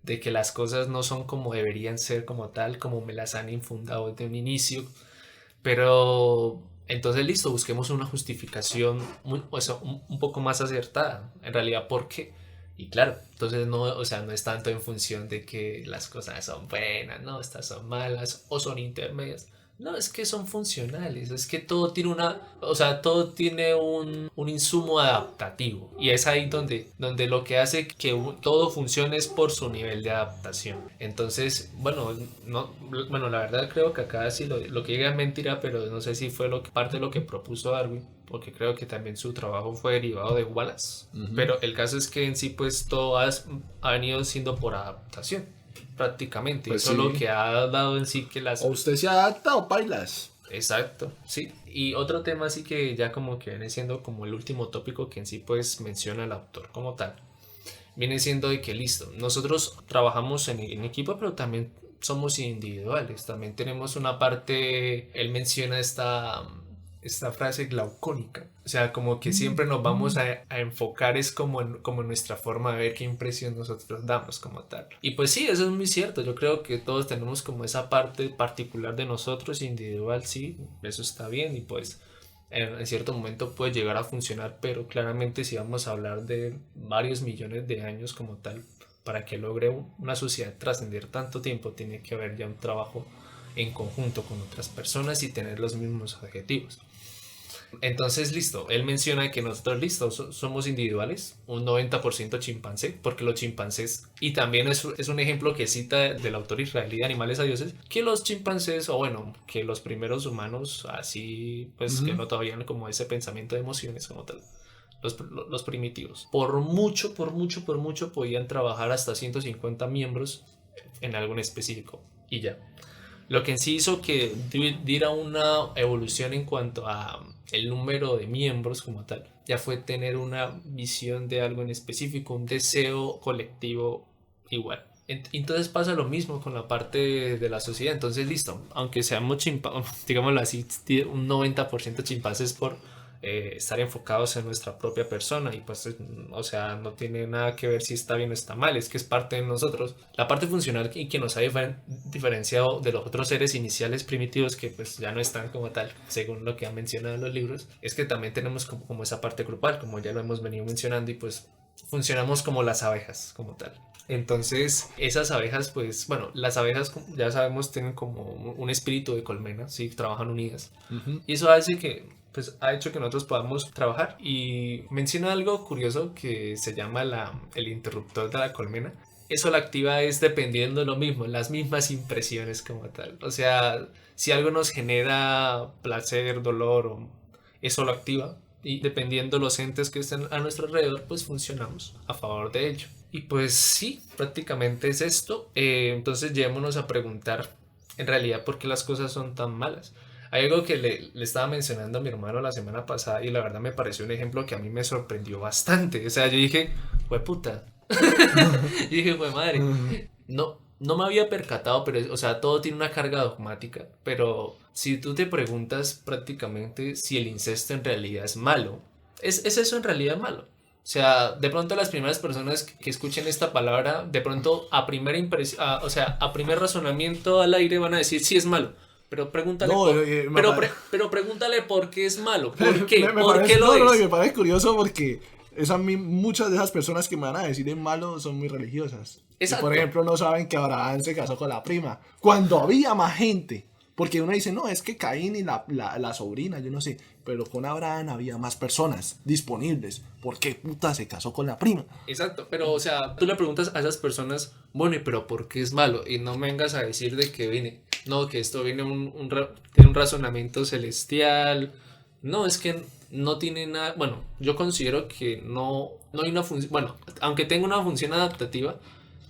de que las cosas no son como deberían ser como tal, como me las han infundado desde un inicio. Pero entonces, listo, busquemos una justificación o sea, un poco más acertada. En realidad, ¿por qué? Y claro, entonces no, o sea, no es tanto en función de que las cosas son buenas, no, estas son malas o son intermedias. No, es que son funcionales, es que todo tiene o sea, todo tiene un insumo adaptativo. Y es ahí donde lo que hace que todo funcione es por su nivel de adaptación. Entonces, bueno, no, bueno, la verdad creo que acá sí lo que diga es mentira, pero no sé si fue parte de lo que propuso Darwin, porque creo que también su trabajo fue derivado de Wallace. Pero el caso es que en sí, pues todo ha venido siendo por adaptación prácticamente. Pues Eso es sí. lo que ha dado en sí que las... O usted se adapta o bailas. Exacto, sí. Y otro tema así que ya como que viene siendo como el último tópico que en sí pues menciona el autor como tal. Viene siendo de que listo, nosotros trabajamos en equipo pero también somos individuales. También tenemos una parte, él menciona esta frase glaucónica. O sea, como que siempre nos vamos a enfocar es como en nuestra forma de ver qué impresión nosotros damos como tal. Y pues sí, eso es muy cierto. Yo creo que todos tenemos como esa parte particular de nosotros, individual, sí, eso está bien y pues en cierto momento puede llegar a funcionar, pero claramente si vamos a hablar de varios millones de años como tal, para que logre una sociedad trascender tanto tiempo, tiene que haber ya un trabajo en conjunto con otras personas y tener los mismos objetivos. Entonces, listo, él menciona que nosotros, listo, somos individuales, un 90% chimpancé, porque los chimpancés, y también es un ejemplo que cita del autor israelí de Animales a Dioses, que los chimpancés, o bueno, que los primeros humanos, así, pues que no todavía como ese pensamiento de emociones como tal, los primitivos, por mucho, podían trabajar hasta 150 miembros en algo en específico, y ya. Lo que en sí hizo que diera una evolución en cuanto a el número de miembros como tal, ya fue tener una visión de algo en específico, un deseo colectivo igual. Entonces pasa lo mismo con la parte de la sociedad. Entonces, listo, aunque seamos digámoslo así, un 90% chimpancés por estar enfocados en nuestra propia persona y pues, o sea, no tiene nada que ver si está bien o está mal, es que es parte de nosotros. La parte funcional y que nos ha diferenciado de los otros seres iniciales primitivos que pues ya no están como tal, según lo que han mencionado en los libros, es que también tenemos como esa parte grupal, como ya lo hemos venido mencionando y pues funcionamos como las abejas, como tal. Entonces, esas abejas, pues, bueno, las abejas, ya sabemos, tienen como un espíritu de colmena, ¿sí? Trabajan unidas. Y eso hace que, pues, ha hecho que nosotros podamos trabajar. Y menciona algo curioso que se llama el interruptor de la colmena. Eso la activa es dependiendo de lo mismo, las mismas impresiones como tal. O sea, si algo nos genera placer, dolor, eso lo activa. Y dependiendo los entes que estén a nuestro alrededor, pues funcionamos a favor de ello. Y pues sí, prácticamente es esto. Entonces llevémonos a preguntar en realidad por qué las cosas son tan malas. Hay algo que le estaba mencionando a mi hermano la semana pasada y la verdad me pareció un ejemplo que a mí me sorprendió bastante. O sea, yo dije, puta. Yo dije, madre. No me había percatado, pero o sea, todo tiene una carga dogmática. Pero si tú te preguntas prácticamente si el incesto en realidad es malo, ¿es eso en realidad malo? O sea, de pronto las primeras personas que escuchen esta palabra, de pronto a primera impresión, o sea, a primer razonamiento al aire van a decir sí es malo. Pero pregúntale, pero pregúntale por qué es malo. ¿Por qué? ¿Por qué lo es? No, me parece curioso porque muchas de esas personas que me van a decir es malo son muy religiosas. Y por ejemplo, no saben que Abraham se casó con la prima. Cuando había más gente. Porque uno dice, no, es que Caín y la sobrina, yo no sé, pero con Abraham había más personas disponibles. ¿Por qué puta se casó con la prima? Exacto, pero o sea, tú le preguntas a esas personas, bueno, pero ¿por qué es malo? Y no me vengas a decir de que viene, no, que esto viene tiene un razonamiento celestial. No, es que no tiene nada, bueno, yo considero que no hay una función, bueno, aunque tenga una función adaptativa,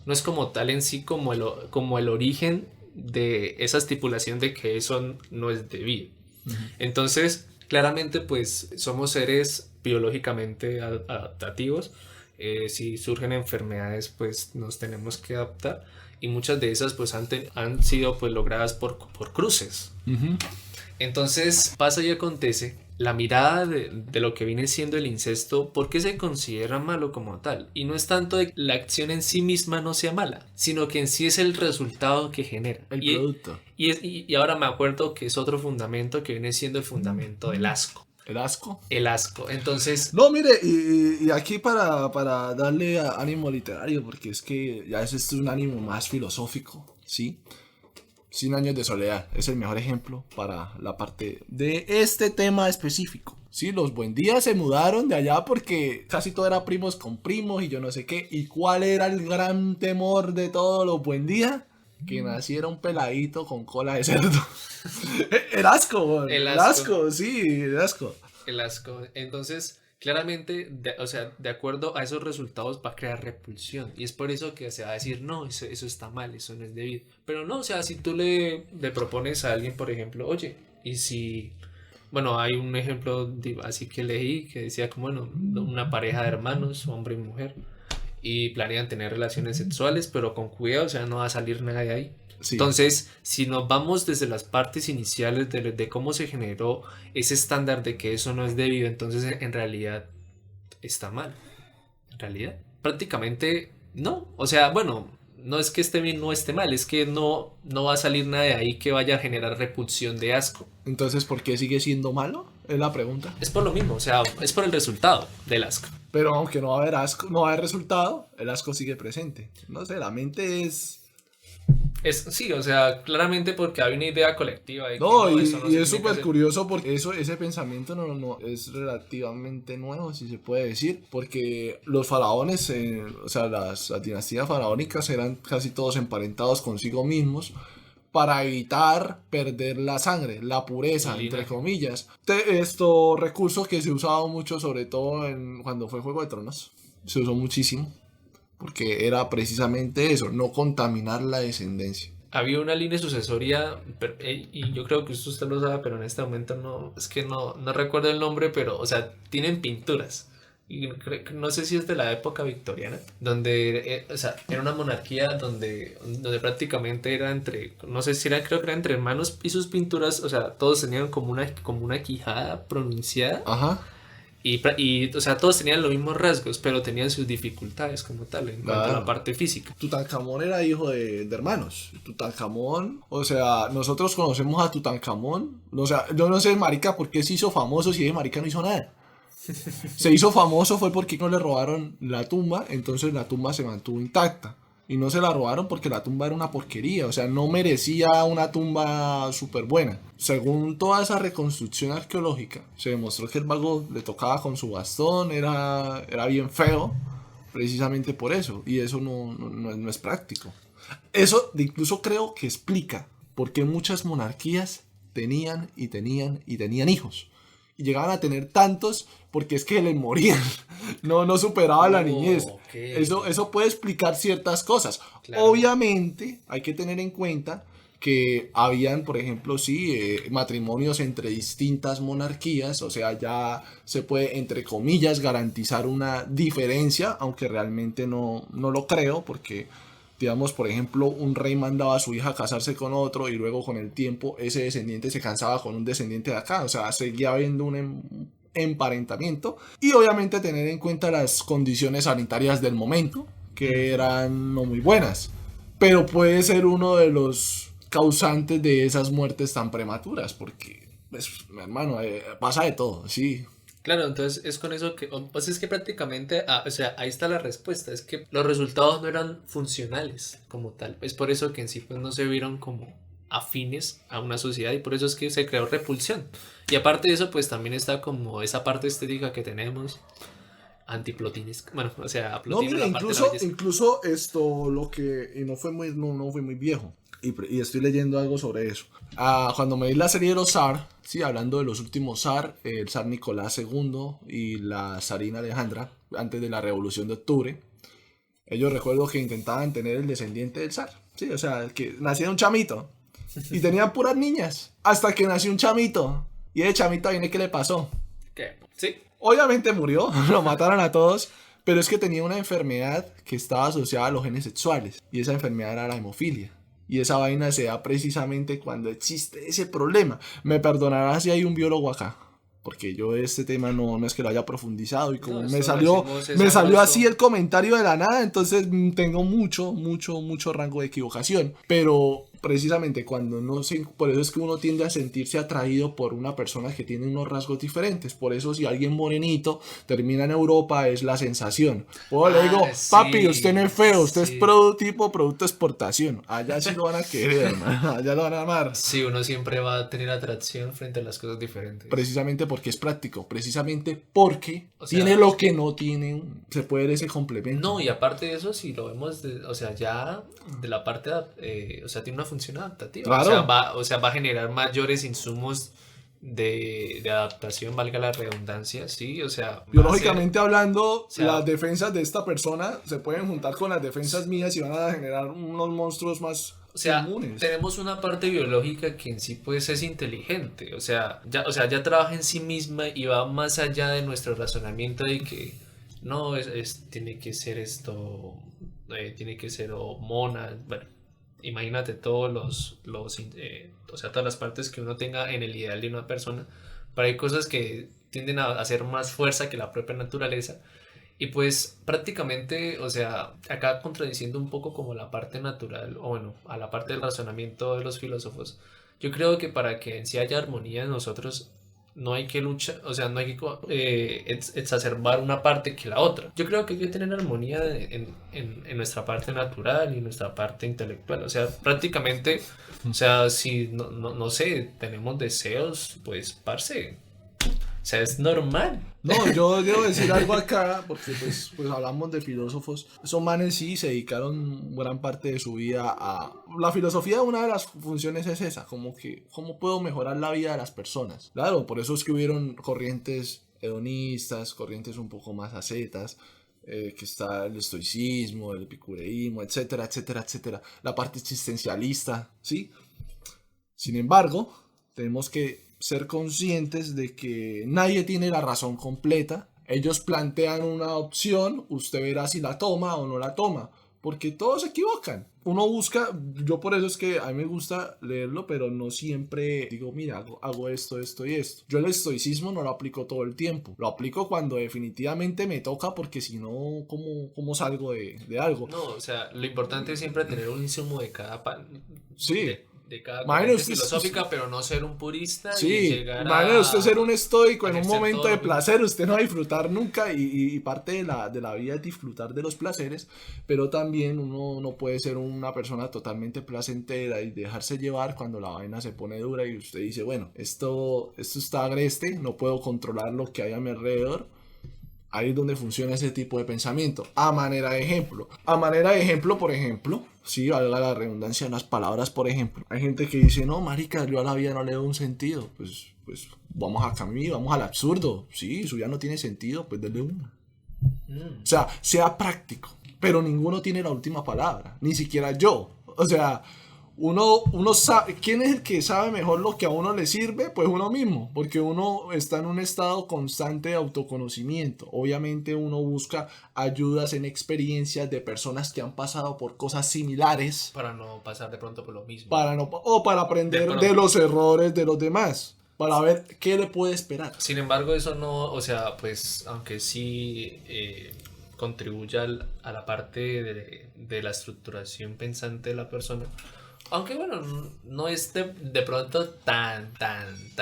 no es como tal en sí como el origen de esa estipulación de que eso no es debido. Entonces, claramente, pues somos seres biológicamente adaptativos. Si surgen enfermedades, pues nos tenemos que adaptar. Y muchas de esas, pues han sido pues logradas por cruces. Entonces, pasa y acontece, la mirada de lo que viene siendo el incesto, ¿por qué se considera malo como tal? Y no es tanto de que la acción en sí misma no sea mala, sino que en sí es el resultado que genera. El producto. Y ahora me acuerdo que es otro fundamento que viene siendo el fundamento del asco. ¿El asco? El asco. Entonces, No, mire, y aquí para darle ánimo literario, porque es que ya esto es un ánimo más filosófico, ¿sí? 100 años de soledad es el mejor ejemplo para la parte de este tema específico. Sí, los Buendía se mudaron de allá porque casi todo era primos con primos y yo no sé qué. ¿Y cuál era el gran temor de todos los Buendía? Que naciera un peladito con cola de cerdo. El asco, El el asco. asco, sí, el asco. el asco. Entonces, claramente, o sea, de acuerdo a esos resultados va a crear repulsión. Y es por eso que se va a decir, no, eso está mal, eso no es debido. Pero no, o sea, si tú le propones a alguien, por ejemplo, oye, y si... Bueno, hay un ejemplo así que leí que decía como, bueno, una pareja de hermanos, hombre y mujer, y planean tener relaciones sexuales, pero con cuidado, o sea, no va a salir nada de ahí. Sí. Entonces, si nos vamos desde las partes iniciales de cómo se generó ese estándar de que eso no es debido, entonces en realidad está mal. En realidad, prácticamente no. O sea, bueno, no es que esté bien, no esté mal, es que no va a salir nada de ahí que vaya a generar repulsión de asco. Entonces, ¿por qué sigue siendo malo? Es la pregunta. Es por lo mismo, o sea, es por el resultado del asco. Pero aunque no va a haber asco, no va a haber resultado, el asco sigue presente. No sé, la mente es... Sí, o sea, claramente porque hay una idea colectiva de que No, eso no y se es tiene que súper hacer. curioso porque ese pensamiento no es relativamente nuevo, si se puede decir, porque los faraones, o sea, las dinastías faraónicas eran casi todos emparentados consigo mismos para evitar perder la sangre, la pureza, El entre linaje. comillas. Recursos que se usaban mucho, sobre todo cuando fue Juego de Tronos, se usó muchísimo, porque era precisamente eso, no contaminar la descendencia. Había una línea sucesoria, y yo creo que usted lo sabe, pero en este momento no, es que no recuerdo el nombre, pero, o sea, tienen pinturas. Y no sé si es de la época victoriana, donde, o sea, era una monarquía donde prácticamente era entre, no sé si era, creo que era entre hermanos, y sus pinturas, o sea, todos tenían como una quijada pronunciada. Ajá. Y, o sea, todos tenían los mismos rasgos, pero tenían sus dificultades como tal en cuanto a Claro. la parte física. Tutankamón era hijo de hermanos. Tutankamón, o sea, nosotros conocemos a Tutankamón. O sea, yo no sé, marica, por qué se hizo famoso si ese marica no hizo nada. Se hizo famoso fue porque no le robaron la tumba, entonces la tumba se mantuvo intacta. Y no se la robaron porque la tumba era una porquería, o sea, no merecía una tumba súper buena. Según toda esa reconstrucción arqueológica, se demostró que el vago le tocaba con su bastón, era bien feo, precisamente por eso. Y eso no es práctico. Eso incluso creo que explica por qué muchas monarquías tenían hijos. Y llegaban a tener tantos porque es que les morían. No superaba la niñez. Ok. Eso puede explicar ciertas cosas. Claro. Obviamente hay que tener en cuenta que habían, por ejemplo, sí, matrimonios entre distintas monarquías, o sea, ya se puede, entre comillas, garantizar una diferencia, aunque realmente no lo creo, porque, digamos, por ejemplo, un rey mandaba a su hija a casarse con otro y luego con el tiempo ese descendiente se casaba con un descendiente de acá, o sea, seguía habiendo un emparentamiento y obviamente tener en cuenta las condiciones sanitarias del momento, que eran no muy buenas, pero puede ser uno de los causantes de esas muertes tan prematuras, porque, pues, mi hermano, pasa de todo, sí. Claro, entonces es con eso que, pues es que prácticamente, o sea, ahí está la respuesta, es que los resultados no eran funcionales como tal, es por eso que en sí pues no se vieron afines a una sociedad y por eso es que se creó repulsión. Y aparte de eso, pues también está como esa parte estética que tenemos, antiplotines, bueno, o sea, No, Plotino mira, la parte de la belleza. incluso esto, y no fue muy viejo, y estoy leyendo algo sobre eso. Cuando me vi la serie de los zar, sí, hablando de los últimos zar, el zar Nicolás II y la zarina Alejandra, antes de la Revolución de Octubre, ellos recuerdo que intentaban tener el descendiente del zar, sí, o sea, que naciera un chamito, y tenían puras niñas, hasta que nació un chamito, y ese chamito, ¿viene qué le pasó? ¿Qué? Sí. Obviamente murió, lo mataron a todos, pero es que tenía una enfermedad que estaba asociada a los genes sexuales, y esa enfermedad era la hemofilia. Y esa vaina se da precisamente cuando existe ese problema. Me perdonarás si hay un biólogo acá, porque yo este tema no es que lo haya profundizado, y como No, me esto lo salió, decimos es me a salió gusto. así el comentario de la nada, entonces tengo mucho rango de equivocación. Pero precisamente cuando no se, por eso es que uno tiende a sentirse atraído por una persona que tiene unos rasgos diferentes. Por eso si alguien morenito termina en Europa es la sensación. O le digo, papi, usted no es feo, usted es sí. producto exportación. Allá sí lo van a querer, hermano. Allá lo van a amar. Sí, uno siempre va a tener atracción frente a las cosas diferentes. Precisamente porque es práctico, precisamente porque O sea, tiene lo que no tiene, se puede ver ese complemento. No, y aparte de eso, si lo vemos, o sea, ya de la parte, o sea, tiene una función adaptativa. Claro. O sea, va a generar mayores insumos de adaptación, valga la redundancia, sí, o sea, va a ser- Biológicamente hablando, sea- las defensas de esta persona se pueden juntar con las defensas mías y van a generar unos monstruos más o sea, inmunes. tenemos una parte biológica que en sí pues es inteligente, o sea, ya trabaja en sí misma y va más allá de nuestro razonamiento de que no, tiene que ser esto, tiene que ser hormona, bueno, imagínate todos o sea, todas las partes que uno tenga en el ideal de una persona, pero hay cosas que tienden a hacer más fuerza que la propia naturaleza. Y pues prácticamente, o sea, acá contradiciendo un poco como la parte natural, o bueno, a la parte del razonamiento de los filósofos, yo creo que para que en sí haya armonía en nosotros, no hay que luchar, o sea, no hay que exacerbar una parte que la otra. Yo creo que hay que tener armonía en nuestra parte natural y nuestra parte intelectual. O sea, prácticamente, o sea, si no sé, tenemos deseos, pues, parce. O sea, es normal. No, yo debo decir algo acá, porque pues hablamos de filósofos. Esos manes sí se dedicaron gran parte de su vida a... La filosofía, una de las funciones es esa, como que, ¿cómo puedo mejorar la vida de las personas? Claro, por eso es que hubieron corrientes hedonistas, corrientes un poco más ascetas, que está el estoicismo, el epicureísmo, etcétera. La parte existencialista, ¿sí? Sin embargo, tenemos que ser conscientes de que nadie tiene la razón completa. Ellos plantean una opción, usted verá si la toma o no la toma, porque todos se equivocan. Uno busca, yo por eso es que a mí me gusta leerlo, pero no siempre digo, mira, hago esto y esto. Yo el estoicismo no lo aplico todo el tiempo, lo aplico cuando definitivamente me toca, porque si no, ¿cómo salgo de algo? No, o sea, lo importante es siempre tener un insumo de cada Sí. de cada Imagínate corriente filosófica, pero no ser un purista y Sí, llegar imagínate usted ser un estoico a en un ejercer momento todo de lo que- placer, usted no va a disfrutar nunca, y parte de la vida es disfrutar de los placeres, pero también uno no puede ser una persona totalmente placentera y dejarse llevar cuando la vaina se pone dura y usted dice, bueno, esto está agreste, no puedo controlar lo que hay a mi alrededor. Ahí es donde funciona ese tipo de pensamiento. A manera de ejemplo. Por ejemplo, sí, valga la redundancia en las palabras, por ejemplo. Hay gente que dice, no, marica, yo a la vida no le doy un sentido. Pues vamos a camino, vamos al absurdo. Sí, su vida no tiene sentido, pues denle una. O sea, sea práctico. Pero ninguno tiene la última palabra. Ni siquiera yo. O sea, uno sabe, ¿quién es el que sabe mejor lo que a uno le sirve? Pues uno mismo, porque uno está en un estado constante de autoconocimiento. Obviamente uno busca ayudas en experiencias de personas que han pasado por cosas similares para no pasar de pronto por lo mismo. para aprender De de los errores de los demás, para ver qué le puede esperar. Sin embargo, eso no, o sea, pues aunque sí contribuya a la parte de la estructuración pensante de la persona, aunque bueno, no es de pronto tan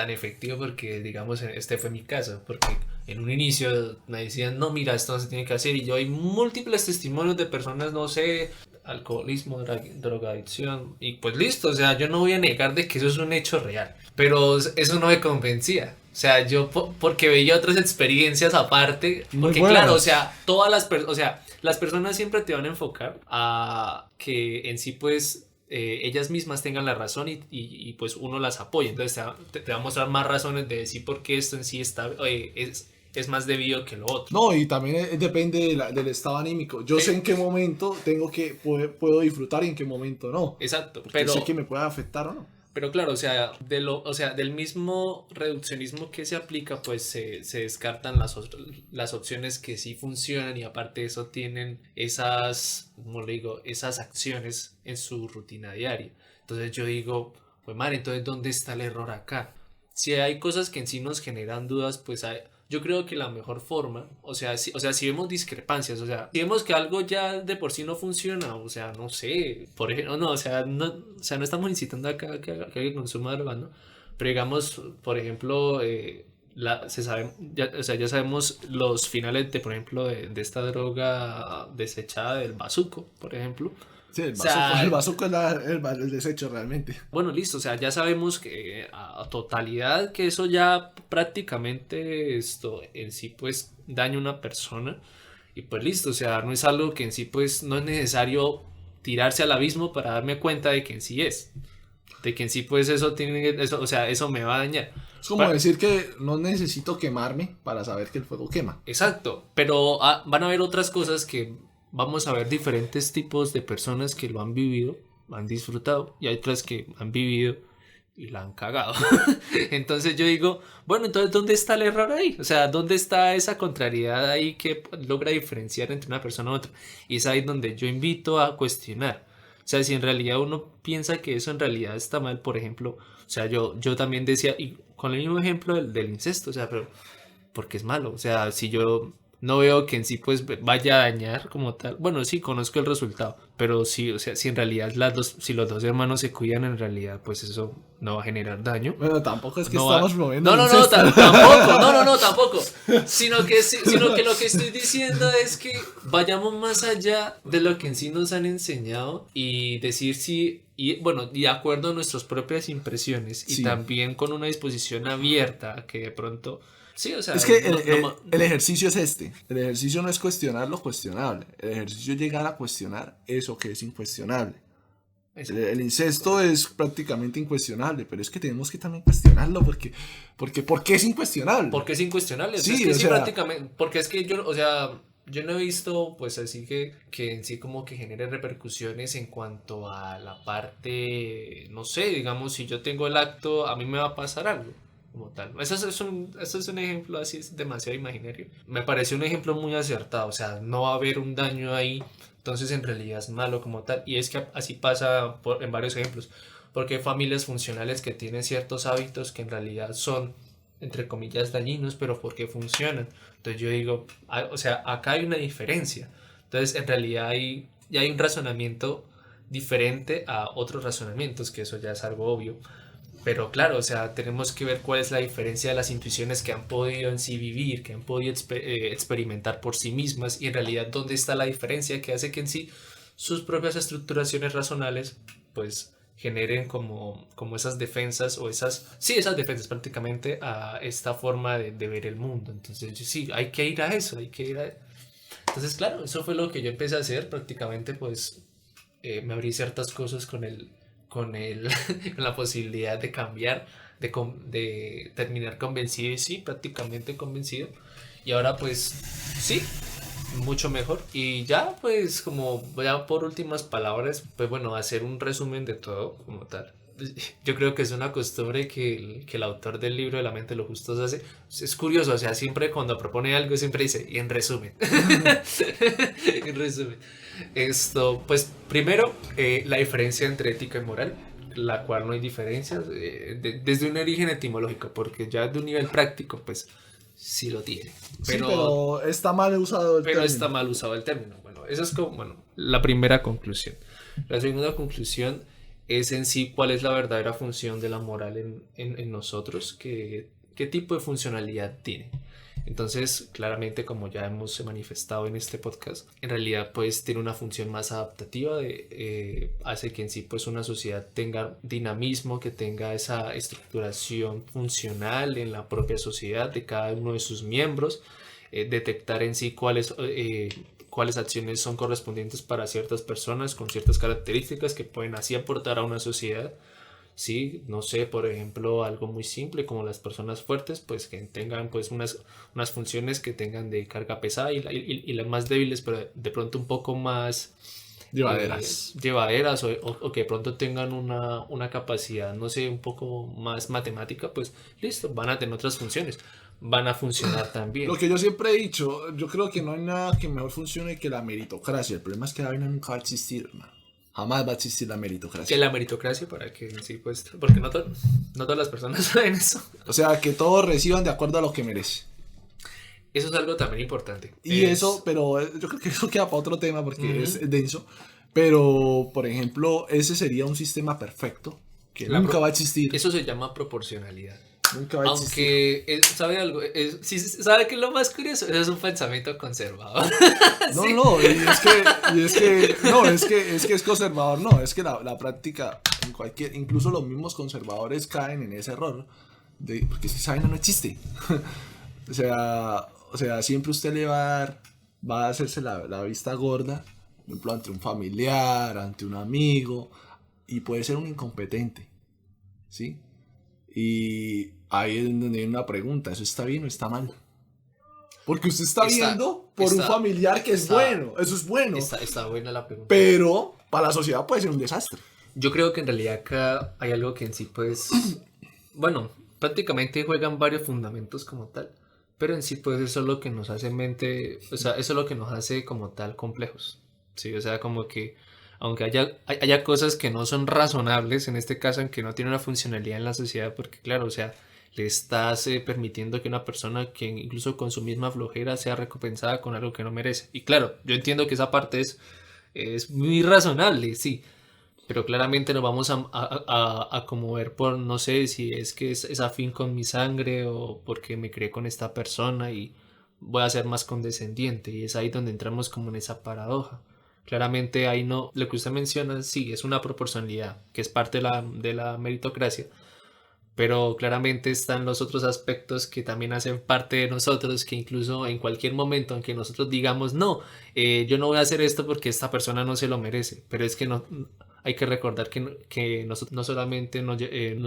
efectivo, porque digamos este fue mi caso, porque en un inicio me decían, no, mira, esto no se tiene que hacer, y yo hay múltiples testimonios de personas, no sé, alcoholismo, drogadicción, y pues listo, o sea, yo no voy a negar de que eso es un hecho real, pero eso no me convencía. O sea, yo porque veía otras experiencias aparte, porque claro, o sea, o sea, las personas siempre te van a enfocar a que en sí pues ellas mismas tengan la razón y pues uno las apoya. Entonces te va a mostrar más razones de decir por qué esto en sí está, es más debido que lo otro. No, y también depende del estado anímico. Yo sé en qué momento puedo disfrutar y en qué momento no. Exacto, pero sé que me puede afectar o no. Pero claro, o sea, del mismo reduccionismo que se aplica, pues se descartan las opciones que sí funcionan y aparte de eso tienen esas, como le digo, esas acciones en su rutina diaria. Entonces yo digo, pues madre, entonces ¿dónde está el error acá? Si hay cosas que en sí nos generan dudas, pues yo creo que la mejor forma, o sea, si vemos discrepancias, o sea, si vemos que algo ya de por sí no funciona, o sea, no sé, por ejemplo, no, no estamos incitando a que alguien consuma droga, ¿no? Pero digamos, por ejemplo, se sabe, o sea, ya sabemos los finales de, por ejemplo, de esta droga desechada del bazuco, por ejemplo. Sí, el bazuco es el desecho realmente. Bueno, listo, o sea, ya sabemos que a totalidad que eso ya prácticamente esto en sí pues daña a una persona y pues listo, o sea, no es algo que en sí pues no es necesario tirarse al abismo para darme cuenta de que en sí de que en sí pues eso o sea, eso me va a dañar. Es como decir que no necesito quemarme para saber que el fuego quema. Exacto, pero van a haber otras cosas que vamos a ver diferentes tipos de personas que lo han vivido, han disfrutado, y hay otras que han vivido y la han cagado. Entonces yo digo, bueno, entonces ¿dónde está el error ahí? O sea, ¿dónde está esa contrariedad ahí que logra diferenciar entre una persona u otra? Y es ahí donde yo invito a cuestionar. O sea, si en realidad uno piensa que eso en realidad está mal, por ejemplo, o sea, yo también decía, y con el mismo ejemplo del incesto, o sea, pero porque es malo. O sea, si yo no veo que en sí pues vaya a dañar como tal. Bueno, sí, conozco el resultado, pero sí, o sea, si en realidad si los dos hermanos se cuidan en realidad, pues eso no va a generar daño. Bueno, tampoco es que no estamos promoviendo tampoco. Sino que lo que estoy diciendo es que vayamos más allá de lo que en sí nos han enseñado y decir si y bueno, de acuerdo a nuestras propias impresiones y también con una disposición abierta a que de pronto. Sí, o sea, es que el ejercicio es este. El ejercicio no es cuestionar lo cuestionable. El ejercicio es llegar a cuestionar eso que es incuestionable. El incesto es prácticamente incuestionable, pero es que tenemos que también cuestionarlo porque ¿por qué es incuestionable? Porque es incuestionable. Sí, es que o sea, prácticamente. Porque es que yo, o sea, yo no he visto, pues así que en sí como que genere repercusiones en cuanto a la parte, no sé, digamos, si yo tengo el acto, a mí me va a pasar algo. Como tal. Eso es un ejemplo así, es demasiado imaginario. Me pareció un ejemplo muy acertado, o sea, no va a haber un daño ahí, entonces en realidad es malo como tal. Y es que así pasa en varios ejemplos, porque hay familias funcionales que tienen ciertos hábitos que en realidad son, entre comillas, dañinos, pero porque funcionan. Entonces yo digo, o sea, acá hay una diferencia. Entonces en realidad ya hay un razonamiento diferente a otros razonamientos, que eso ya es algo obvio. Pero claro, o sea, tenemos que ver cuál es la diferencia de las intuiciones que han podido en sí vivir, que han podido experimentar por sí mismas y en realidad dónde está la diferencia que hace que en sí sus propias estructuraciones racionales pues generen como esas defensas o esas defensas prácticamente a esta forma de ver el mundo. Entonces sí, hay que ir a eso, Entonces claro, eso fue lo que yo empecé a hacer prácticamente pues me abrí ciertas cosas con con la posibilidad de cambiar, de terminar convencido y sí, prácticamente convencido. Y ahora pues sí, mucho mejor. Y ya pues como ya por últimas palabras, pues bueno, hacer un resumen de todo como tal. Yo creo que es una costumbre que el autor del libro de la mente de los justos hace. Es curioso, o sea, siempre cuando propone algo siempre dice, y en resumen. En resumen. Esto, pues primero, la diferencia entre ética y moral, la cual no hay diferencias desde un origen etimológico, porque ya de un nivel práctico, pues sí lo tiene. Pero está mal usado el término. Está mal usado el término. Bueno, esa es como, la primera conclusión. La segunda conclusión es en sí cuál es la verdadera función de la moral en nosotros, qué tipo de funcionalidad tiene. Entonces, claramente, como ya hemos manifestado en este podcast, en realidad pues tiene una función más adaptativa hace que en sí pues una sociedad tenga dinamismo, que tenga esa estructuración funcional en la propia sociedad de cada uno de sus miembros, detectar en sí cuáles acciones son correspondientes para ciertas personas con ciertas características que pueden así aportar a una sociedad. Sí, no sé, por ejemplo, algo muy simple como las personas fuertes, pues que tengan pues unas funciones que tengan de carga pesada y las más débiles, pero de pronto un poco más llevaderas o que de pronto tengan una capacidad, no sé, un poco más matemática, pues listo, van a tener otras funciones, van a funcionar también. Lo que yo siempre he dicho, yo creo que no hay nada que mejor funcione que la meritocracia. El problema es que la vaina nunca va a existir, hermano. Jamás va a existir la meritocracia. Que la meritocracia para que sí, pues, porque no todas las personas saben eso. O sea, que todos reciban de acuerdo a lo que merece. Eso es algo también importante. Y eso, pero yo creo que eso queda para otro tema porque es denso. Pero, por ejemplo, ese sería un sistema perfecto que nunca va a existir. Eso se llama proporcionalidad. Nunca va a existir. Aunque, ¿sabe algo? ¿Sabe qué es lo más curioso? Eso es un pensamiento conservador. No, sí. No, es que es conservador, no, es que la práctica, incluso los mismos conservadores caen en ese error, porque esa vaina no existe. o sea, siempre usted va a hacerse la vista gorda, por ejemplo, ante un familiar, ante un amigo, y puede ser un incompetente, ¿sí? Y ahí es donde hay una pregunta, ¿eso está bien o está mal? Porque usted está viendo por un familiar que es bueno, eso es bueno. Está buena la pregunta. Pero para la sociedad puede ser un desastre. Yo creo que en realidad acá hay algo que en sí pues, bueno, prácticamente juegan varios fundamentos como tal, pero en sí pues eso es lo que nos hace eso es lo que nos hace como tal complejos. Sí, o sea, como que aunque haya cosas que no son razonables, en este caso, en que no tiene una funcionalidad en la sociedad, porque claro, o sea, le estás permitiendo que una persona que incluso con su misma flojera sea recompensada con algo que no merece. Y claro, yo entiendo que esa parte es muy razonable, sí, pero claramente nos vamos a conmover por, no sé, si es que es afín con mi sangre o porque me crié con esta persona y voy a ser más condescendiente, y es ahí donde entramos como en esa paradoja. Claramente ahí no, lo que usted menciona sí es una proporcionalidad que es parte de la meritocracia, pero claramente están los otros aspectos que también hacen parte de nosotros, que incluso en cualquier momento, aunque nosotros digamos no, yo no voy a hacer esto porque esta persona no se lo merece, pero es que no, hay que recordar que nosotros no solamente nos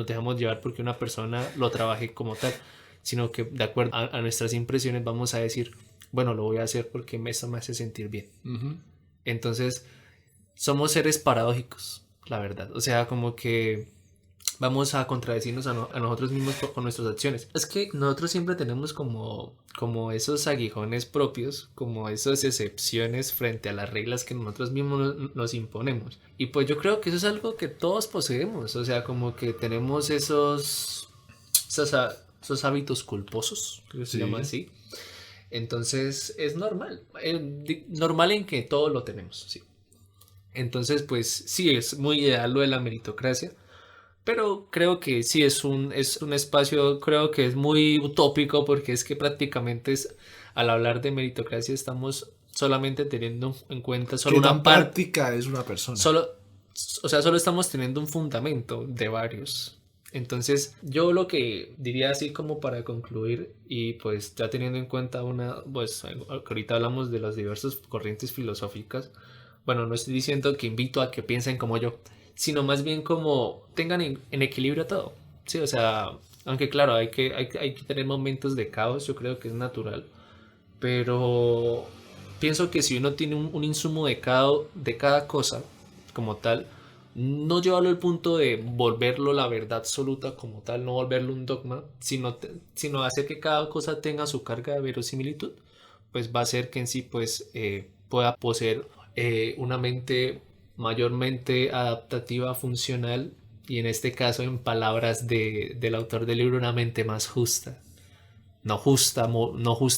dejamos llevar porque una persona lo trabaje como tal, sino que de acuerdo a nuestras impresiones vamos a decir, bueno, lo voy a hacer porque eso me hace sentir bien. Uh-huh. Entonces, somos seres paradójicos, la verdad. O sea, como que vamos a contradecirnos a nosotros mismos con nuestras acciones. Es que nosotros siempre tenemos como esos aguijones propios, como esas excepciones frente a las reglas que nosotros mismos nos imponemos. Y pues yo creo que eso es algo que todos poseemos. O sea, como que tenemos esos hábitos culposos, que se llama así. Entonces es normal, normal en que todo lo tenemos, sí. Entonces pues sí, es muy ideal lo de la meritocracia, pero creo que sí es un espacio, creo que es muy utópico, porque es que prácticamente al hablar de meritocracia estamos solamente teniendo en cuenta solo una práctica es una persona. Solo estamos teniendo un fundamento de varios. Entonces yo lo que diría así como para concluir, y pues ya teniendo en cuenta pues ahorita hablamos de las diversas corrientes filosóficas, bueno, no estoy diciendo que invito a que piensen como yo, sino más bien como tengan en equilibrio todo, sí, o sea, aunque claro, hay que tener momentos de caos, yo creo que es natural, pero pienso que si uno tiene un insumo de cada cosa como tal, no llevarlo al punto de volverlo la verdad absoluta como tal, no volverlo un dogma, sino hacer que cada cosa tenga su carga de verosimilitud, pues va a hacer que en sí pues pueda poseer una mente mayormente adaptativa, funcional, y en este caso, en palabras del autor del libro, una mente más justa. No justa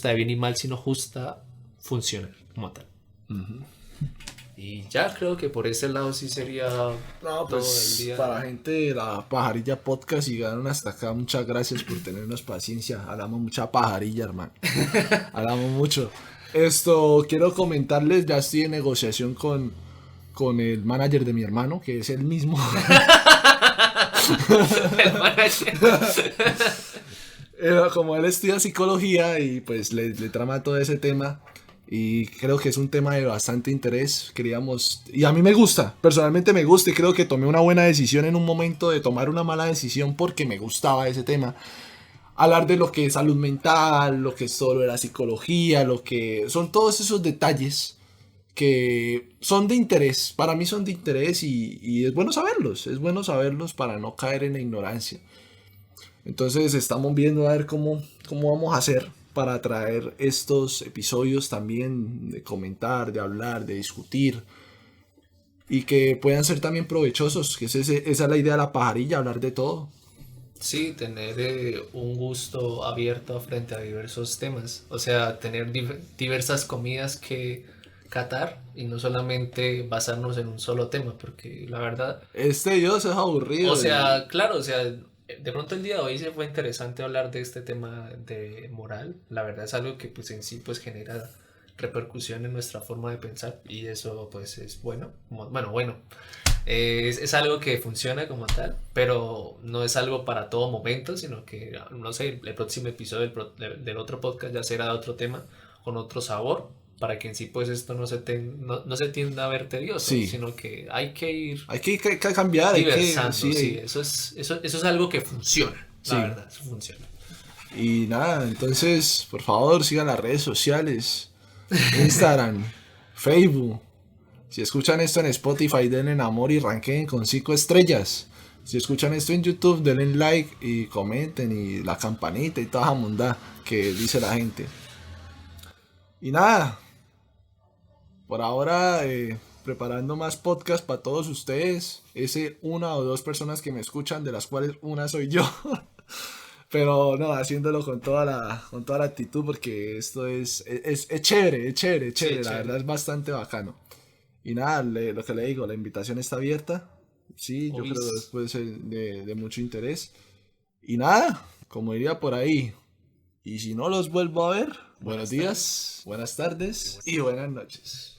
de bien y mal, sino justa, funcional como tal. Uh-huh. Y ya creo que por ese lado sí sería No, todo pues el día. para la gente de la Pajarilla Podcast y llegaron hasta acá, muchas gracias por tenernos paciencia. Hablamos mucha pajarilla, hermano. Hablamos mucho. Esto, quiero comentarles, ya estoy en negociación con el manager de mi hermano, que es el mismo. El manager. Como él estudia psicología y pues le trama todo ese tema. Y creo que es un tema de bastante interés. Queríamos. Y a mí me gusta, personalmente me gusta. Y creo que tomé una buena decisión en un momento de tomar una mala decisión porque me gustaba ese tema. Hablar de lo que es salud mental, lo que es solo la psicología, lo que son todos esos detalles que son de interés. Para mí son de interés y es bueno saberlos. Es bueno saberlos para no caer en la ignorancia. Entonces estamos viendo a ver cómo vamos a hacer para traer estos episodios también, de comentar, de hablar, de discutir y que puedan ser también provechosos, que esa es la idea de la pajarilla, hablar de todo. Sí, tener un gusto abierto frente a diversos temas. O sea, tener diversas comidas que catar y no solamente basarnos en un solo tema, porque la verdad, Dios es aburrido. o sea, claro, o sea, de pronto el día de hoy se fue interesante hablar de este tema de moral. La verdad es algo que pues en sí pues genera repercusión en nuestra forma de pensar y eso pues es bueno. Bueno. Es algo que funciona como tal, pero no es algo para todo momento, sino que, no sé, el próximo episodio del otro podcast ya será de otro tema, con otro sabor, para que en sí pues esto no se tienda a ver tedioso, Sí. sino que hay que ir Hay que cambiar, diversando, sí. sí, eso es algo que funciona, Sí. la verdad, eso funciona. Y nada, entonces, por favor, sigan las redes sociales, Instagram, Facebook. Si escuchan esto en Spotify, denle amor y ranqueen con 5 estrellas. Si escuchan esto en YouTube, denle like y comenten y la campanita y toda esa mundá que dice la gente. Y nada, por ahora preparando más podcasts para todos ustedes. Ese una o dos personas que me escuchan, de las cuales una soy yo. Pero no, haciéndolo con toda la actitud porque esto es chévere, Sí, la chévere. verdad es bastante bacano. Y nada, lo que le digo, la invitación está abierta. Sí, yo creo que puede ser de mucho interés. Y nada, como diría por ahí, y si no los vuelvo a ver, buenos días, buenas tardes y buenas noches.